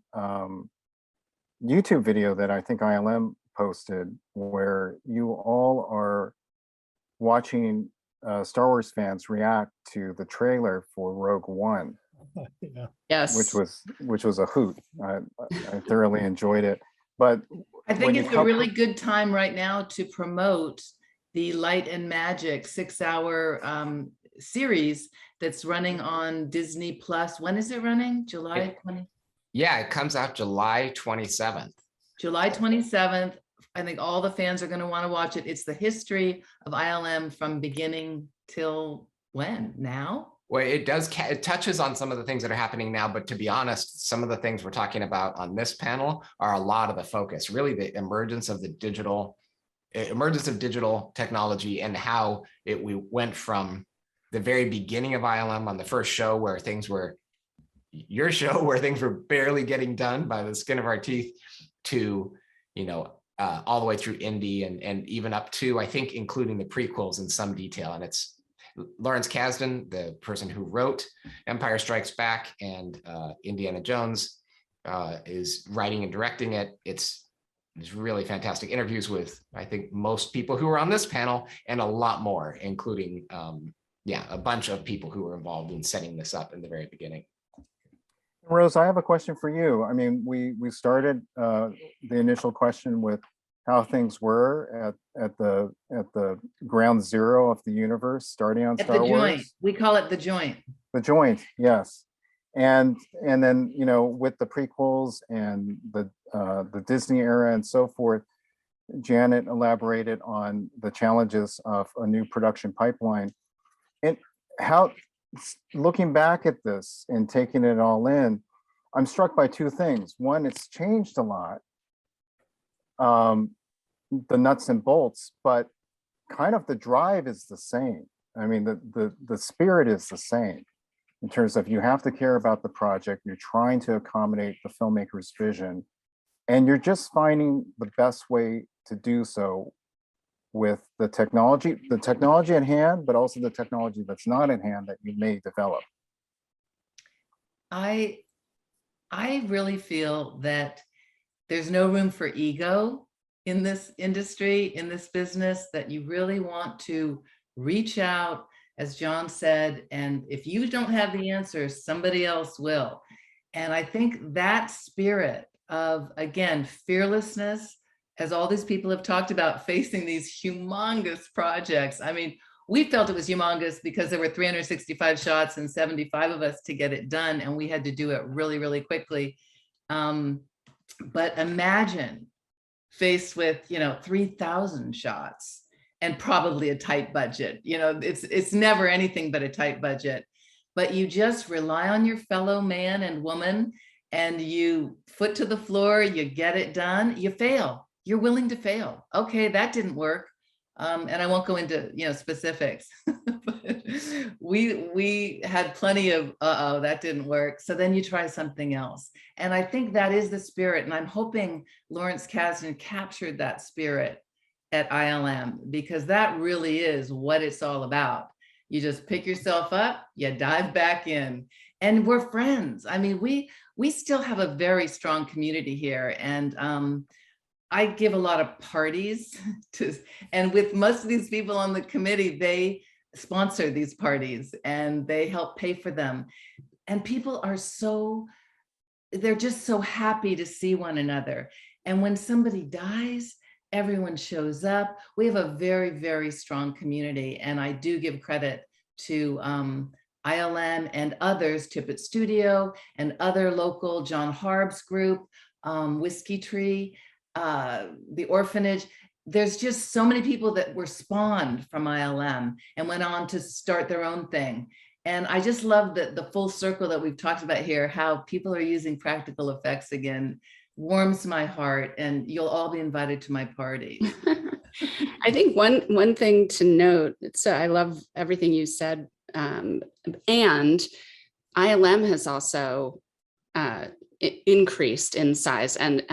YouTube video that I think ILM posted where you all are watching Star Wars fans react to the trailer for Rogue One, Yeah. Yes. which was a hoot. I thoroughly enjoyed it. But I when think you it's a really good time right now to promote the Light and Magic 6-hour series that's running on Disney Plus. When is it running? July 20? Yeah, it comes out July 27th. July 27th. I think all the fans are going to want to watch it. It's the history of ILM from beginning till when? Now? Well, it does, it touches on some of the things that are happening now, but to be honest, some of the things we're talking about on this panel are a lot of the focus, really the emergence of digital technology and how we went from the very beginning of ILM on the first show where things were, your show where things were barely getting done by the skin of our teeth to, you know, all the way through Indy and even up to, I think, including the prequels in some detail. And it's Lawrence Kasdan, the person who wrote Empire Strikes Back and Indiana Jones, is writing and directing it. It's really fantastic interviews with, I think, most people who are on this panel and a lot more, including, a bunch of people who were involved in setting this up in the very beginning. Rose, I have a question for you. I mean, we started the initial question with how things were at the ground zero of the universe, starting on At Star the joint. Wars. We call it the joint. The joint, yes, and then with the prequels and the Disney era and so forth, Janet elaborated on the challenges of a new production pipeline, and how, looking back at this and taking it all in, I'm struck by two things. One, it's changed a lot, the nuts and bolts, but kind of the drive is the same. I mean, the spirit is the same in terms of you have to care about the project, you're trying to accommodate the filmmaker's vision, and you're just finding the best way to do so with the technology at hand, but also the technology that's not at hand that you may develop. I really feel that there's no room for ego in this industry, in this business, that you really want to reach out, as John said, and if you don't have the answers, somebody else will. And I think that spirit of, again, fearlessness, as all these people have talked about, facing these humongous projects. I mean, we felt it was humongous because there were 365 shots and 75 of us to get it done, and we had to do it really, really quickly. But imagine faced with 3,000 shots and probably a tight budget. It's never anything but a tight budget, but you just rely on your fellow man and woman, and you foot to the floor, you get it done, you fail. You're willing to fail. Okay, that didn't work. And I won't go into specifics. But we had plenty of that didn't work. So then you try something else. And I think that is the spirit. And I'm hoping Lawrence Kasdan captured that spirit at ILM, because that really is what it's all about. You just pick yourself up, you dive back in, and we're friends. I mean, we still have a very strong community here, and I give a lot of parties and with most of these people on the committee, they sponsor these parties and they help pay for them. And people are they're just so happy to see one another. And when somebody dies, everyone shows up. We have a very, very strong community. And I do give credit to ILM and others, Tippett Studio and other local, John Harb's group, Whiskey Tree, the orphanage. There's just so many people that were spawned from ILM and went on to start their own thing. And I just love the full circle that we've talked about here, how people are using practical effects again, warms my heart, and you'll all be invited to my party. I think one thing to note, so I love everything you said, and ILM has also increased in size, and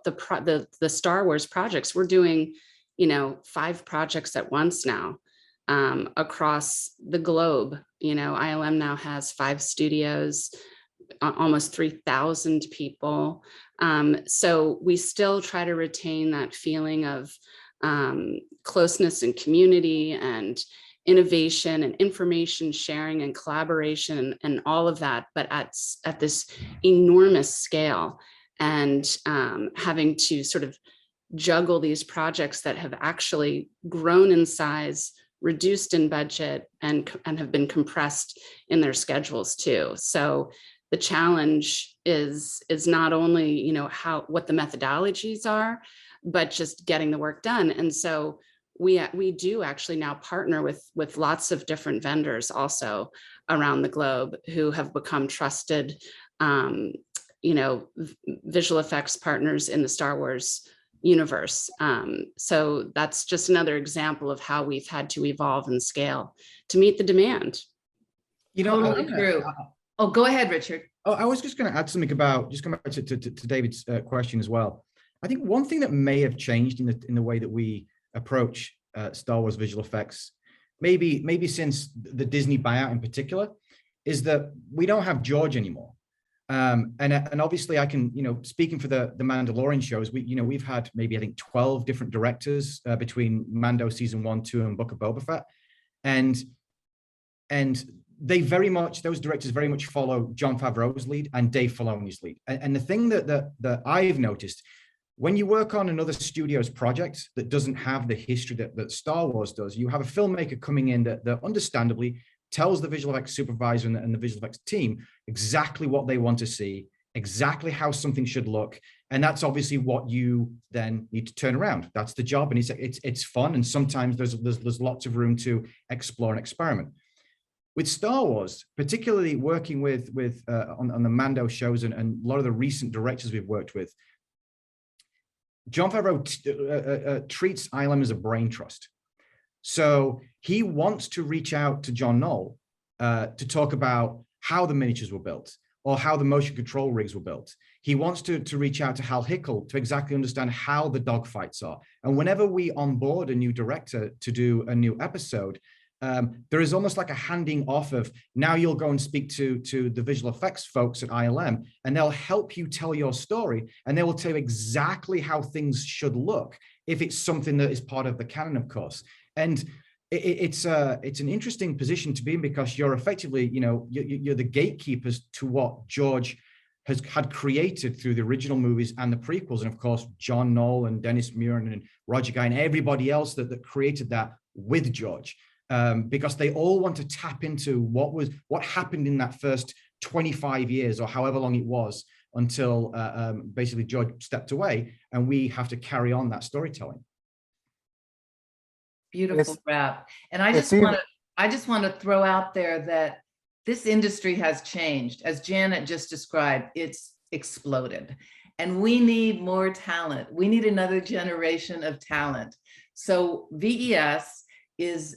the Star Wars projects, we're doing, 5 projects at once now across the globe. ILM now has 5 studios, almost 3,000 people. So we still try to retain that feeling of closeness and community and innovation and information sharing and collaboration and all of that, but at this enormous scale, and having to sort of juggle these projects that have actually grown in size, reduced in budget, and have been compressed in their schedules too. So the challenge is not only, what the methodologies are, but just getting the work done. And so we do actually now partner with lots of different vendors also around the globe who have become trusted, visual effects partners in the Star Wars universe. So that's just another example of how we've had to evolve and scale to meet the demand. Totally true. Oh, go ahead, Richard. Oh, I was just going to add something about, just coming back to David's question as well. I think one thing that may have changed in the way that we approach Star Wars visual effects, maybe since the Disney buyout in particular, is that we don't have George anymore. And obviously I can, speaking for the Mandalorian shows, we've had maybe, I think, 12 different directors between Mando season 1, 2, and Book of Boba Fett. And they those directors very much follow Jon Favreau's lead and Dave Filoni's lead. And the thing that I've noticed, when you work on another studio's project that doesn't have the history that Star Wars does, you have a filmmaker coming in that understandably tells the visual effects supervisor and the visual effects team exactly what they want to see, exactly how something should look. And that's obviously what you then need to turn around. That's the job. And it's fun. And sometimes there's lots of room to explore and experiment. With Star Wars, particularly working with on the Mando shows and a lot of the recent directors we've worked with, Jon Favreau treats ILM as a brain trust. So he wants to reach out to John Knoll to talk about how the miniatures were built or how the motion control rigs were built. He wants to reach out to Hal Hickel to exactly understand how the dogfights are. And whenever we onboard a new director to do a new episode, there is almost like a handing off of, now you'll go and speak to the visual effects folks at ILM, and they'll help you tell your story, and they will tell you exactly how things should look if it's something that is part of the canon, of course. And it's an interesting position to be in, because you're effectively, you're the gatekeepers to what George had created through the original movies and the prequels, and of course John Knoll and Dennis Muir and Roger Guy and everybody else that created that with George. Because they all want to tap into what happened in that first 25 years or however long it was until basically George stepped away, and we have to carry on that storytelling. Beautiful wrap. And I just want to throw out there that this industry has changed. As Janet just described, it's exploded. And we need more talent. We need another generation of talent. So VES is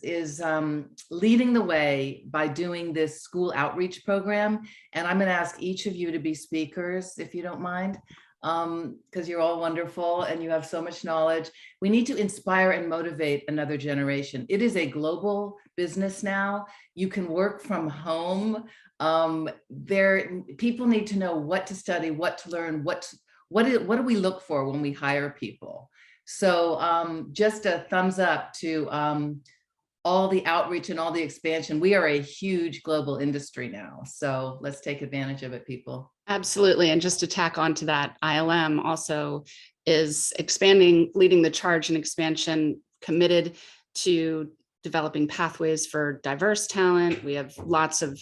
leading the way by doing this school outreach program. And I'm going to ask each of you to be speakers, if you don't mind, because you're all wonderful and you have so much knowledge. We need to inspire and motivate another generation. It is a global business now. You can work from home. People need to know what to study, what to learn, what do we look for when we hire people. So just a thumbs up to all the outreach and all the expansion. We are a huge global industry now. So let's take advantage of it, people. Absolutely. And just to tack onto that, ILM also is expanding, leading the charge in expansion, committed to developing pathways for diverse talent. We have lots of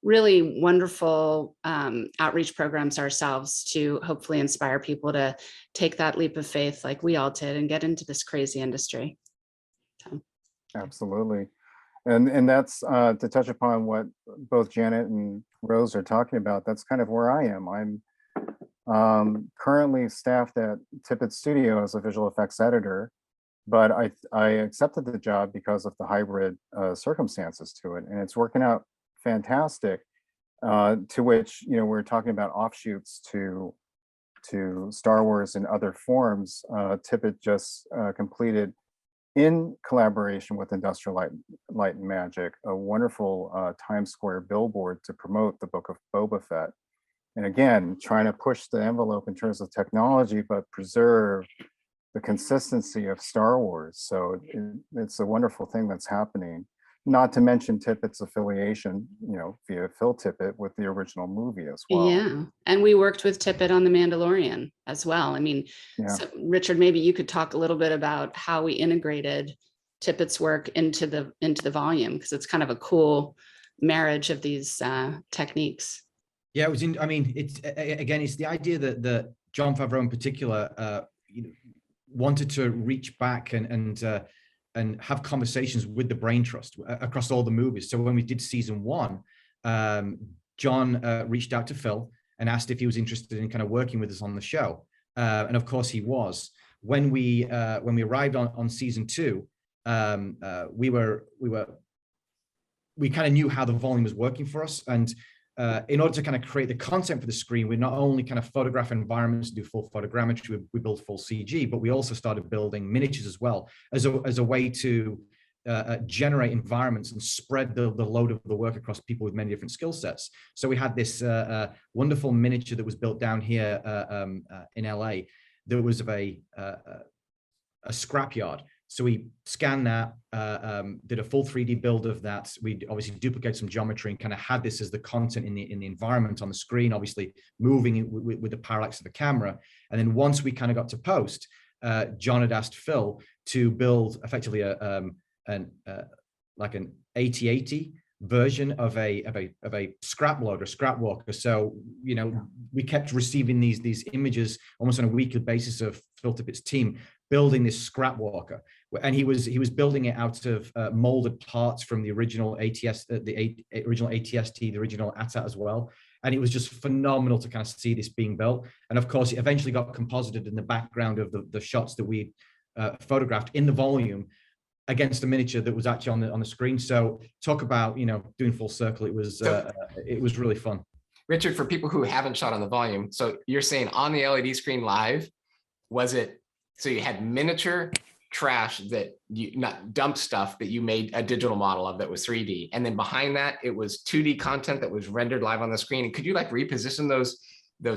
really wonderful outreach programs ourselves to hopefully inspire people to take that leap of faith like we all did and get into this crazy industry. So. Absolutely. And that's to touch upon what both Janet and Rose are talking about. That's kind of where I am. I'm currently staffed at Tippett Studio as a visual effects editor, but I accepted the job because of the hybrid circumstances to it, and it's working out fantastic. To which, you know, we're talking about offshoots to Star Wars in other forms. Tippett just completed, in collaboration with Industrial Light and Magic, a wonderful Times Square billboard to promote the book of Boba Fett. And again, trying to push the envelope in terms of technology, but preserve the consistency of Star Wars. So it's a wonderful thing that's happening. Not to mention Tippett's affiliation, you know, via Phil Tippett with the original movie as well. Yeah, and we worked with Tippett on The Mandalorian as well. I mean, Yeah. so Richard, maybe you could talk a little bit about how we integrated Tippett's work into the volume, because it's kind of a cool marriage of these techniques. Yeah, it was I mean, it's again, it's the idea that Jon Favreau in particular, you know, wanted to reach back and have conversations with the brain trust across all the movies. So when we did season 1, Jon reached out to Phil and asked if he was interested in kind of working with us on the show, and of course he was. When we arrived on season 2, we kind of knew how the volume was working for us, and in order to kind of create the content for the screen, we not only kind of photograph environments, do full photogrammetry, we build full CG, but we also started building miniatures as well as a way to generate environments and spread the load of the work across people with many different skill sets. So we had this wonderful miniature that was built down here in LA. There was of a scrapyard. So we scanned that, did a full 3D build of that. We obviously duplicated some geometry and kind of had this as the content in the environment on the screen, obviously moving with the parallax of the camera. And then once we kind of got to post, Jon had asked Phil to build effectively like an 8080 version of a scrap loader, scrap walker. So, you know, we kept receiving these images almost on a weekly basis of Phil Tippett's team building this scrap walker, and he was building it out of molded parts from the original ATS, original ATST, the original AT-AT as well. And it was just phenomenal to kind of see this being built. And of course, it eventually got composited in the background of the shots that we photographed in the volume against the miniature that was actually on the screen. So talk about, you know, doing full circle. It was really fun. Richard, for people who haven't shot on the volume, so you're saying on the LED screen live, was it, so you had miniature trash that you, not dump stuff that you made a digital model of that was 3D. And then behind that, it was 2D content that was rendered live on the screen. And could you like reposition those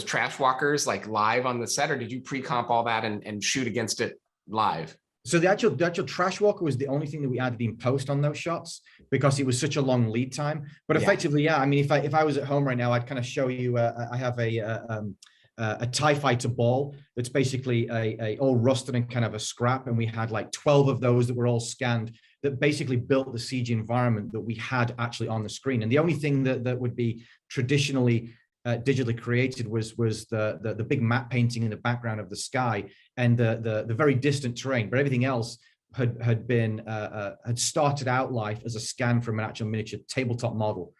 trash walkers like live on the set, or did you pre-comp all that and shoot against it live? So the actual trash walker was the only thing that we added in post on those shots because it was such a long lead time. But effectively, yeah, I mean, if I was at home right now, I'd kind of show you, I have a TIE fighter ball that's basically a all rusted and kind of a scrap, and we had like 12 of those that were all scanned that basically built the CG environment that we had actually on the screen. And the only thing that would be traditionally digitally created was the big matte painting in the background of the sky and the very distant terrain, but everything else had started out life as a scan from an actual miniature tabletop model.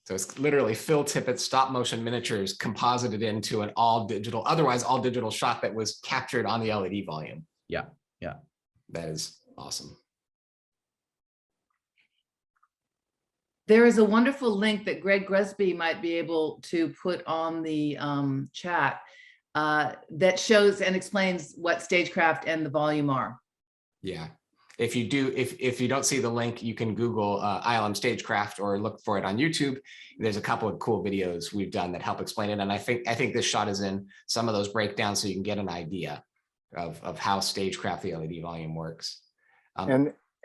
So it's literally Phil Tippett's stop motion miniatures composited into an all digital, otherwise all digital shot that was captured on the LED volume. Yeah, yeah. That is awesome. There is a wonderful link that Greg Gresby might be able to put on the chat that shows and explains what stagecraft and the volume are. Yeah. If you do, if you don't see the link, you can Google ILM Stagecraft or look for it on YouTube. There's a couple of cool videos we've done that help explain it. And I think this shot is in some of those breakdowns so you can get an idea of how Stagecraft, the LED volume works.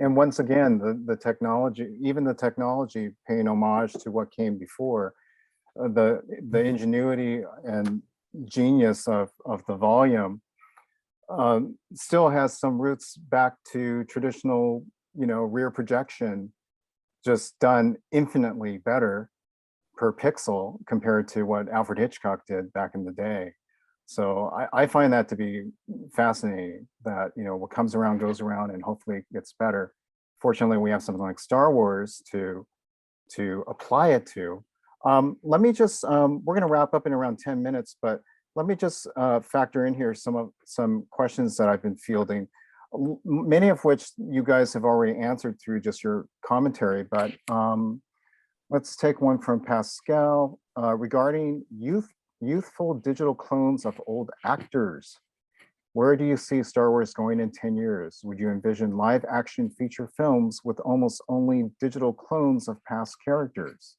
And once again, the technology, even the technology paying homage to what came before, the ingenuity and genius of the volume still has some roots back to traditional, you know, rear projection, just done infinitely better per pixel compared to what Alfred Hitchcock did back in the day. So I find that to be fascinating, that, you know, what comes around goes around and hopefully it gets better. Fortunately, we have something like Star Wars to apply it to. Let me just, we're going to wrap up in around 10 minutes, but let me just factor in here some questions that I've been fielding. many of which you guys have already answered through just your commentary, but let's take one from Pascal regarding youthful digital clones of old actors. Where do you see Star Wars going in 10 years? Would you envision live action feature films with almost only digital clones of past characters?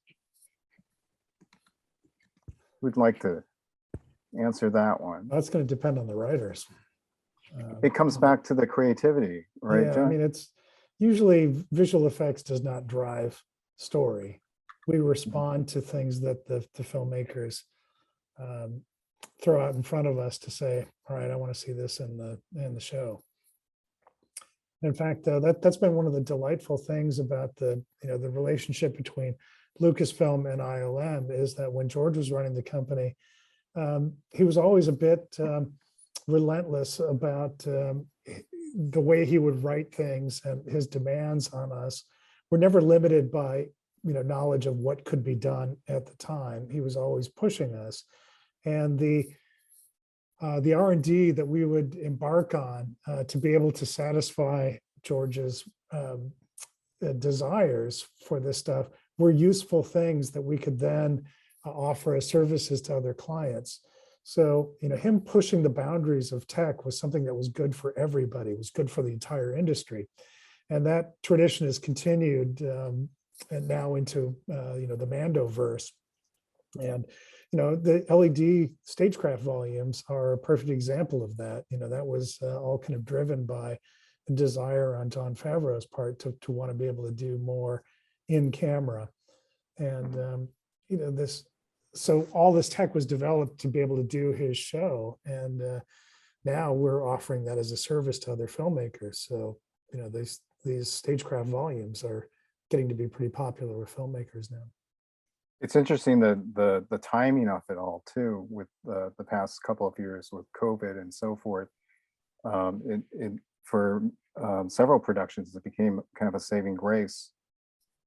Who'd like to answer that one? That's going to depend on the writers. It comes back to the creativity, right, Yeah, I John? mean, it's usually visual effects does not drive story. We respond to things that the filmmakers throw out in front of us to say, all right, I want to see this in the show. In fact, that's been one of the delightful things about the relationship between Lucasfilm and ILM is that when George was running the company, he was always a bit relentless about the way he would write things, and his demands on us were never limited by knowledge of what could be done at the time. He was always pushing us, and the R&D that we would embark on to be able to satisfy George's desires for this stuff were useful things that we could then offer as services to other clients. So, him pushing the boundaries of tech was something that was good for everybody. It was good for the entire industry. And that tradition has continued and now into, the Mandoverse. And, the LED stagecraft volumes are a perfect example of that. That was all kind of driven by the desire on Jon Favreau's part to want to be able to do more in camera. And, so all this tech was developed to be able to do his show. And now we're offering that as a service to other filmmakers. So, these stagecraft volumes are getting to be pretty popular with filmmakers now. It's interesting the timing of it all too, with the past couple of years with COVID and so forth. For several productions, it became kind of a saving grace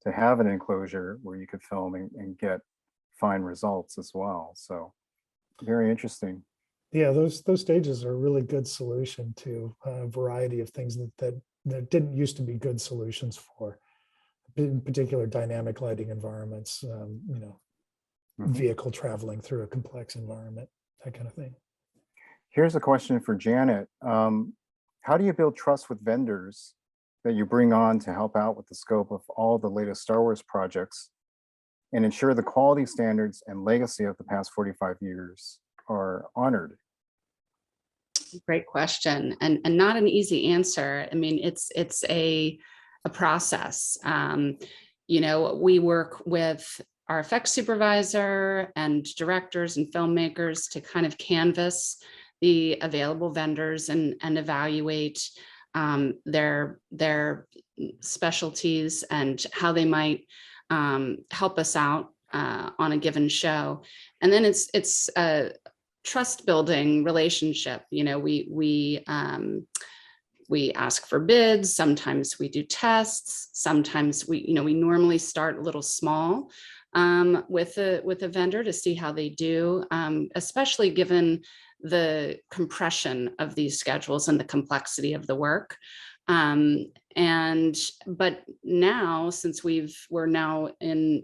to have an enclosure where you could film and get fine results as well. So very interesting. Yeah, those stages are a really good solution to a variety of things that didn't used to be good solutions for, in particular, dynamic lighting environments, vehicle traveling through a complex environment, that kind of thing. Here's a question for Janet. How do you build trust with vendors that you bring on to help out with the scope of all the latest Star Wars projects and ensure the quality standards and legacy of the past 45 years are honored? Great question, and not an easy answer. I mean, it's a process. We work with our effects supervisor and directors and filmmakers to kind of canvas the available vendors and evaluate their specialties and how they might help us out on a given show. And then it's a trust building relationship. We ask for bids. Sometimes we do tests. Sometimes we normally start a little small with a vendor to see how they do, especially given the compression of these schedules and the complexity of the work. But now, since we're now in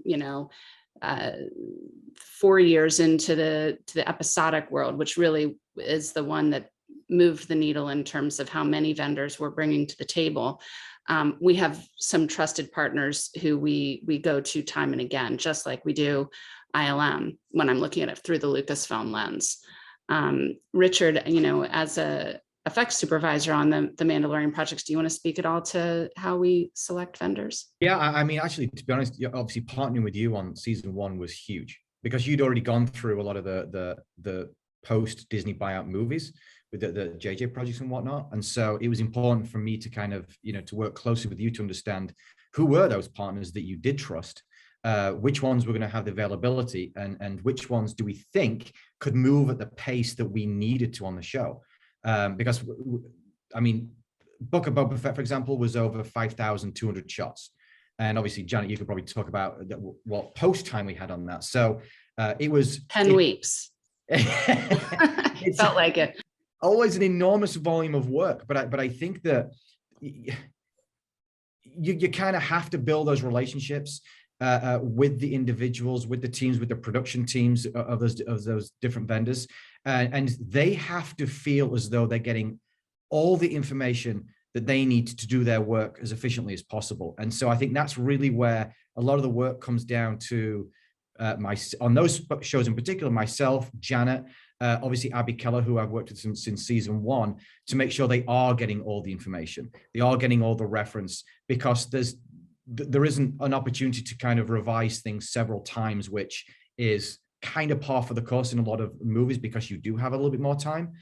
4 years into the episodic world, which really is the one that moved the needle in terms of how many vendors we're bringing to the table. We have some trusted partners who we go to time and again, just like we do ILM when I'm looking at it through the Lucasfilm lens. Richard, as a effects supervisor on the Mandalorian projects, do you want to speak at all to how we select vendors? Yeah, I mean, actually, to be honest, obviously partnering with you on season 1 was huge because you'd already gone through a lot of the post Disney buyout movies with the JJ projects and whatnot. And so it was important for me to kind of, to work closely with you to understand who were those partners that you did trust, which ones were going to have the availability and which ones do we think could move at the pace that we needed to on the show. Because, I mean, Book of Boba Fett, for example, was over 5,200 shots. And obviously, Janet, you could probably talk about what post time we had on that. So it was 10 weeks. It felt like it. always an enormous volume of work. But I think that you kind of have to build those relationships with the individuals, with the teams, with the production teams of those different vendors, and they have to feel as though they're getting all the information that they need to do their work as efficiently as possible. And so I think that's really where a lot of the work comes down to on those shows in particular, myself, Janet, obviously Abby Keller, who I've worked with since season 1, to make sure they are getting all the information, they are getting all the reference, because there isn't an opportunity to kind of revise things several times, which is kind of par for the course in a lot of movies because you do have a little bit more time.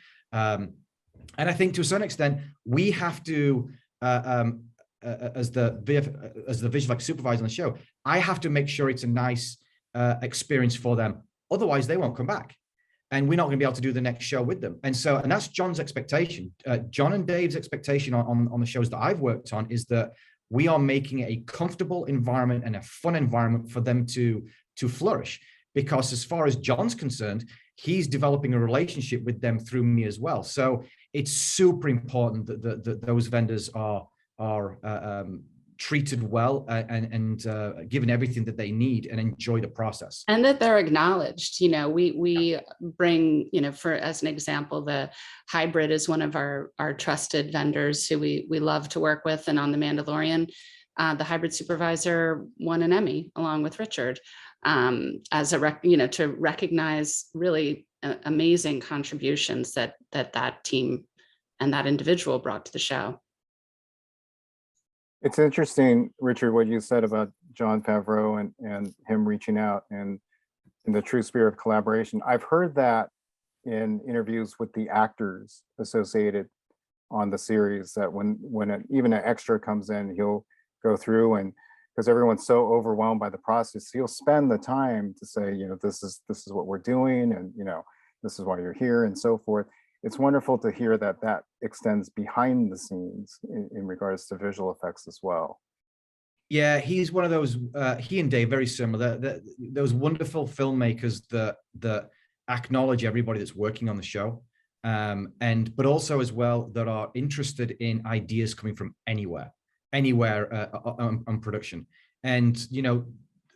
And I think to a certain extent, we have to, as the visual effects supervisor on the show, I have to make sure it's a nice experience for them. Otherwise, they won't come back. And we're not going to be able to do the next show with them. And that's John's expectation. John and Dave's expectation on the shows that I've worked on is that we are making a comfortable environment and a fun environment for them to flourish. Because as far as John's concerned, he's developing a relationship with them through me as well. So it's super important that those vendors are treated well and given everything that they need and enjoy the process. And that they're acknowledged. We bring, for as an example, the Hybrid is one of our trusted vendors who we love to work with. And on The Mandalorian, the Hybrid supervisor won an Emmy along with Richard as to recognize really amazing contributions that team and that individual brought to the show. It's interesting, Richard, what you said about Jon Favreau and him reaching out and in the true spirit of collaboration. I've heard that in interviews with the actors associated on the series, that when even an extra comes in, he'll go through, and because everyone's so overwhelmed by the process, he'll spend the time to say, this is what we're doing, and this is why you're here, and so forth. It's wonderful to hear that extends behind the scenes in regards to visual effects as well. Yeah, he's one of those, he and Dave, very similar, those wonderful filmmakers that acknowledge everybody that's working on the show, but also as well that are interested in ideas coming from anywhere on production. And,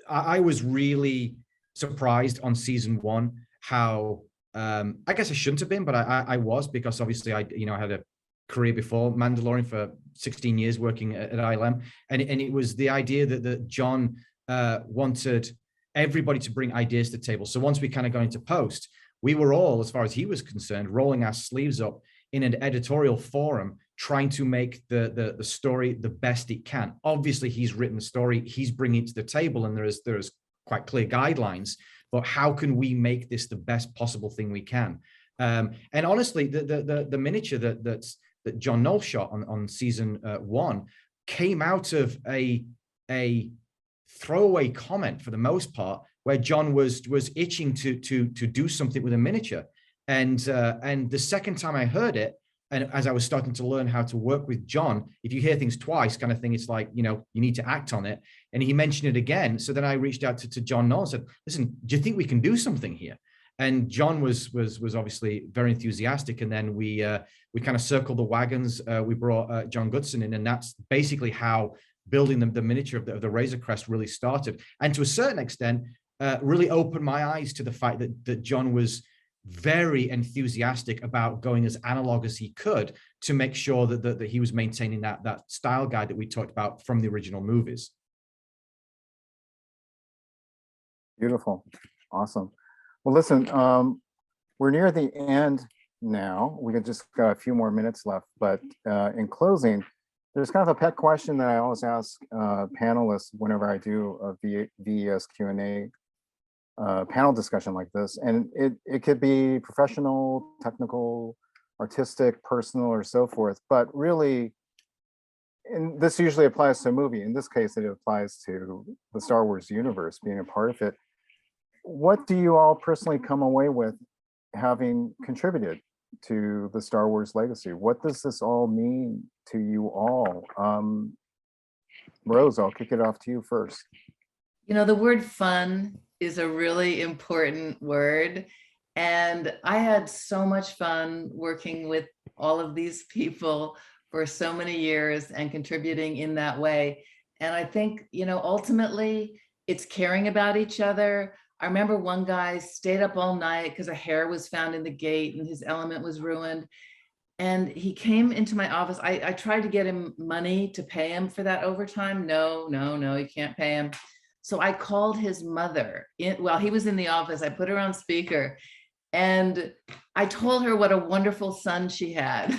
I was really surprised on season 1 how, I guess I shouldn't have been, but I was, because obviously I had a career before Mandalorian for 16 years working at ILM, and it was the idea that John wanted everybody to bring ideas to the table. So once we kind of got into post, we were all, as far as he was concerned, rolling our sleeves up in an editorial forum, trying to make the story the best it can. Obviously, he's written the story, he's bringing it to the table, and there's quite clear guidelines. But how can we make this the best possible thing we can? And honestly, the miniature that John Knoll shot on season 1 came out of a throwaway comment for the most part, where John was itching to do something with a miniature. And the second time I heard it, and as I was starting to learn how to work with John, if you hear things twice, kind of thing, it's like, you need to act on it. And he mentioned it again. So then I reached out to John Knoll and said, listen, do you think we can do something here? And John was obviously very enthusiastic. And then we kind of circled the wagons. We brought John Goodson in, and that's basically how building the miniature of the Razor Crest really started. And to a certain extent, really opened my eyes to the fact that John was very enthusiastic about going as analog as he could to make sure that he was maintaining that style guide that we talked about from the original movies. Beautiful. Awesome. Well, listen, we're near the end now. We just got a few more minutes left, but in closing, there's kind of a pet question that I always ask panelists whenever I do a VES Q&A panel discussion like this, and it could be professional, technical, artistic, personal, or so forth, but really, and this usually applies to a movie. In this case, it applies to the Star Wars universe, being a part of it. What do you all personally come away with having contributed to the Star Wars legacy? What does this all mean to you all? Rose, I'll kick it off to you first. The word fun is a really important word. And I had so much fun working with all of these people for so many years and contributing in that way. And I think, ultimately it's caring about each other. I remember one guy stayed up all night because a hair was found in the gate and his element was ruined. And he came into my office. I tried to get him money to pay him for that overtime. No, you can't pay him. So I called his mother while he was in the office. I put her on speaker and I told her what a wonderful son she had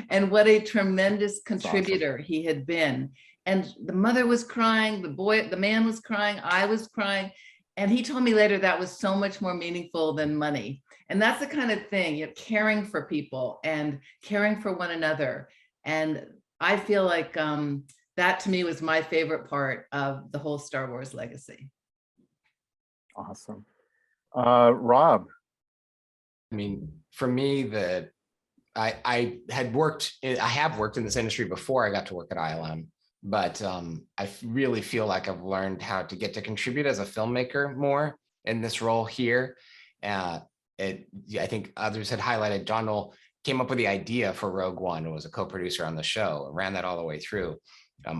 and what a tremendous contributor he had been. And the mother was crying, the man was crying, I was crying. And he told me later that was so much more meaningful than money. And that's the kind of thing, caring for people and caring for one another. And I feel like that to me was my favorite part of the whole Star Wars legacy. Awesome. Rob. I mean, for me, I have worked in this industry before I got to work at ILM, but I really feel like I've learned how to get to contribute as a filmmaker more in this role here. I think others had highlighted John Knoll came up with the idea for Rogue One and was a co-producer on the show and ran that all the way through.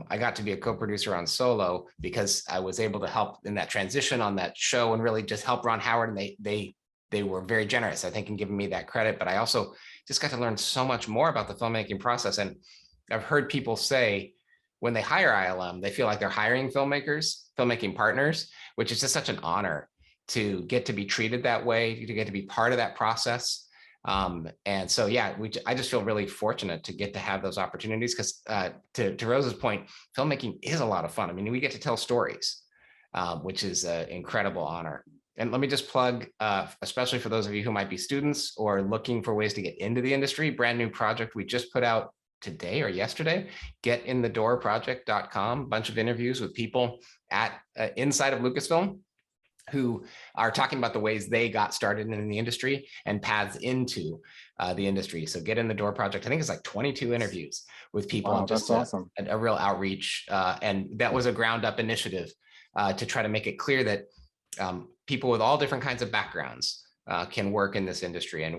I got to be a co-producer on Solo because I was able to help in that transition on that show and really just help Ron Howard, and they were very generous, I think, in giving me that credit. But I also just got to learn so much more about the filmmaking process. And I've heard people say when they hire ILM, they feel like they're hiring filmmaking partners, which is just such an honor to get to be treated that way, to get to be part of that process. And so, yeah, I just feel really fortunate to get to have those opportunities because to Rose's point, filmmaking is a lot of fun. I mean, we get to tell stories, which is an incredible honor. And let me just plug, especially for those of you who might be students or looking for ways to get into the industry, brand new project we just put out today or yesterday, getinthedoorproject.com, bunch of interviews with people inside of Lucasfilm who are talking about the ways they got started in the industry and paths into the industry. So Get in the Door Project, I think it's like 22 interviews with people. Wow, and just that's awesome. A real outreach. And that was a ground up initiative to try to make it clear that people with all different kinds of backgrounds can work in this industry. And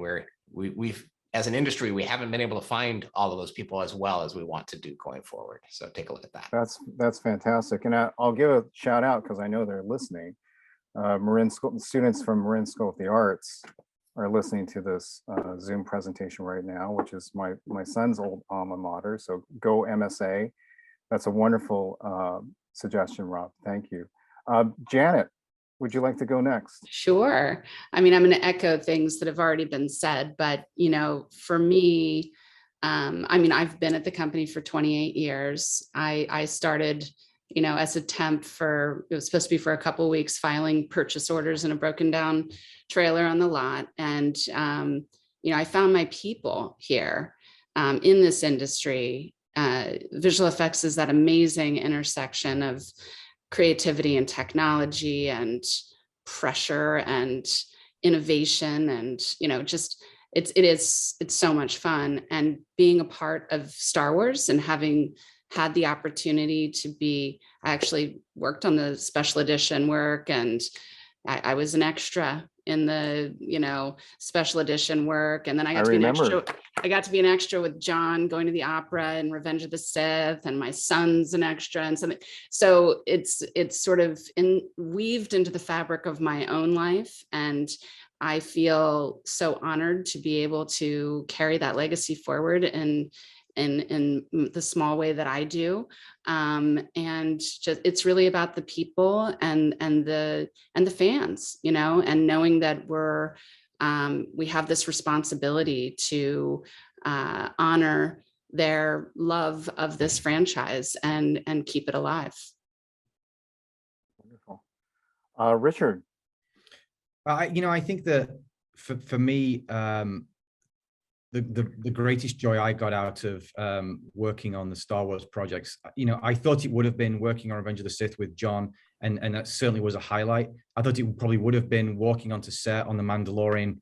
we've, as an industry, we haven't been able to find all of those people as well as we want to do going forward. So take a look at that. That's fantastic. And I'll give a shout out because I know they're listening. Marin School students from Marin School of the Arts are listening to this Zoom presentation right now, which is my son's old alma mater. So go MSA. That's a wonderful suggestion, Rob. Thank you. Janet, would you like to go next? Sure. I mean, I'm going to echo things that have already been said, but, for me, I mean, I've been at the company for 28 years. I started, as a temp it was supposed to be for a couple of weeks, filing purchase orders in a broken down trailer on the lot. And, I found my people here in this industry. Visual effects is that amazing intersection of creativity and technology and pressure and innovation. And, just it's so much fun. And being a part of Star Wars and having had the opportunity I actually worked on the special edition work, and I was an extra in the, special edition work. And then I got to be an extra with John going to the opera and Revenge of the Sith, and my son's an extra and something. So it's sort of weaved into the fabric of my own life. And I feel so honored to be able to carry that legacy forward in the small way that I do. And just, it's really about the people and the fans, and knowing that we have this responsibility to honor their love of this franchise and keep it alive. Wonderful. Richard. I think that for me, the greatest joy I got out of working on the Star Wars projects, I thought it would have been working on Revenge of the Sith with John, and that certainly was a highlight. I thought it probably would have been walking onto set on The Mandalorian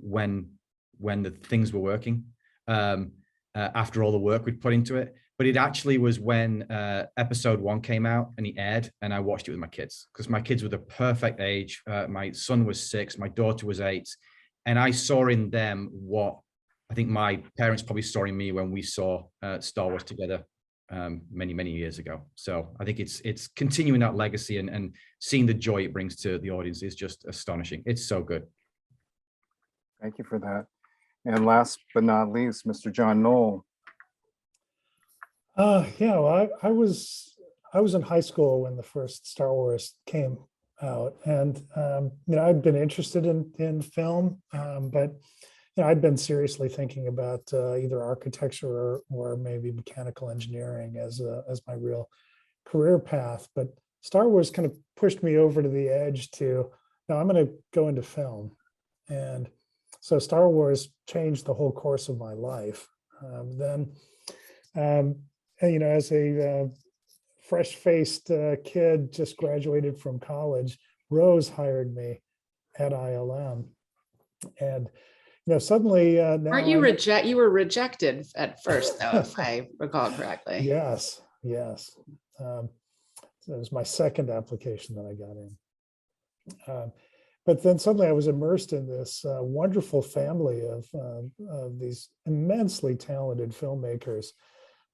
when the things were working, after all the work we'd put into it. but it actually was when episode 1 came out and it aired, and I watched it with my kids because my kids were the perfect age. My son was 6, my daughter was 8, and I saw in them what I think my parents probably saw in me when we saw Star Wars together many years ago. So I think it's continuing that legacy and seeing the joy it brings to the audience is just astonishing. It's so good. Thank you for that. And last but not least, Mr. John Knoll. Yeah, well, I was in high school when the first Star Wars came out, and I'd been interested in film, but I'd been seriously thinking about either architecture or maybe mechanical engineering as my real career path. But Star Wars kind of pushed me over to the edge to, no, I'm going to go into film, and so Star Wars changed the whole course of my life. Then. As a fresh-faced kid, just graduated from college, Rose hired me at ILM, and suddenly now Aren't you you were rejected at first, though, if I recall correctly. Yes. So it was my second application that I got in. But then suddenly I was immersed in this wonderful family of these immensely talented filmmakers.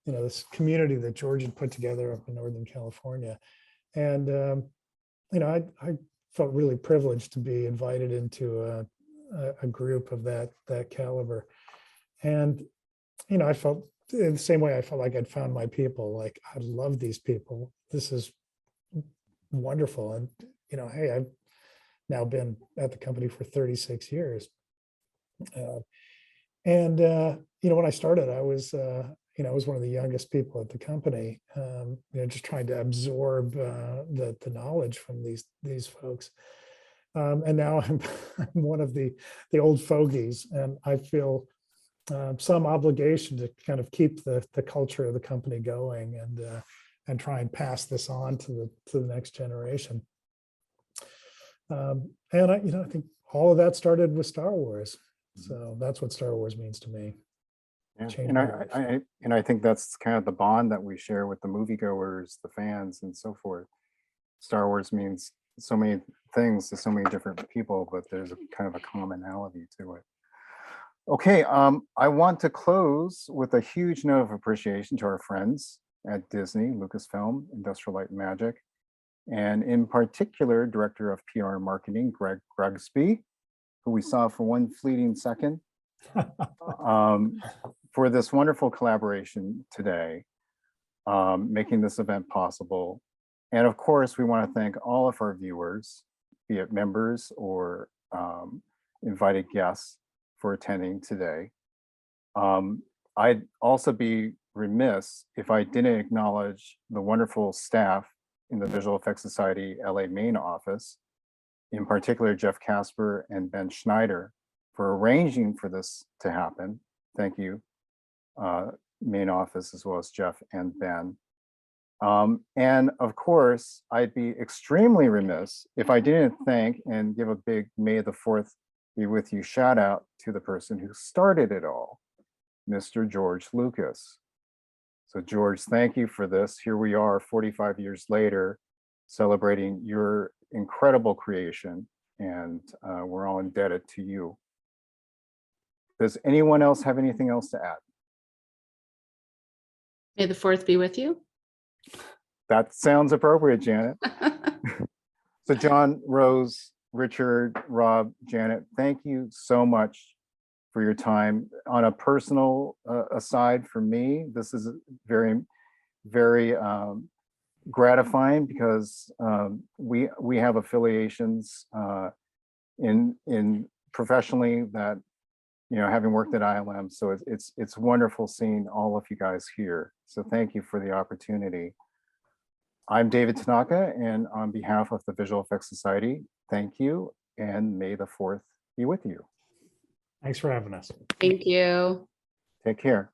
This community that George had put together up in Northern California. And, I felt really privileged to be invited into a group of that caliber. And, I felt in the same way I felt like I'd found my people. Like, I love these people. This is wonderful. And, hey, I've now been at the company for 36 years. When I started, I was one of the youngest people at the company, just trying to absorb the knowledge from these folks. And now I'm one of the old fogies, and I feel some obligation to kind of keep the culture of the company going and try and pass this on to the next generation. And I think all of that started with Star Wars. So that's what Star Wars means to me. Yeah. And I think that's kind of the bond that we share with the moviegoers, the fans, and so forth. Star Wars means so many things to so many different people, but there's a kind of a commonality to it. Okay, I want to close with a huge note of appreciation to our friends at Disney, Lucasfilm, Industrial Light and Magic, and in particular, Director of PR and Marketing, Greg Grugsby, who we saw for one fleeting second. For this wonderful collaboration today, making this event possible. And of course, we want to thank all of our viewers, be it members or invited guests, for attending today. I'd also be remiss if I didn't acknowledge the wonderful staff in the Visual Effects Society LA main office, in particular Jeff Casper and Ben Schneider, for arranging for this to happen. Thank you, main office, as well as Jeff and Ben. And of course, I'd be extremely remiss if I didn't thank and give a big May the 4th be with you shout out to the person who started it all, Mr. George Lucas. So George, thank you for this. Here we are 45 years later, celebrating your incredible creation, and we're all indebted to you. Does anyone else have anything else to add? May the 4th be with you. That sounds appropriate, Janet. So John, Rose, Richard, Rob, Janet, thank you so much for your time. On a personal aside for me, this is very, very gratifying because we have affiliations in professionally that, having worked at ILM, so it's wonderful seeing all of you guys here. So thank you for the opportunity. I'm David Tanaka, and on behalf of the Visual Effects Society, thank you, and may the 4th be with you. Thanks for having us. Thank you. Take care.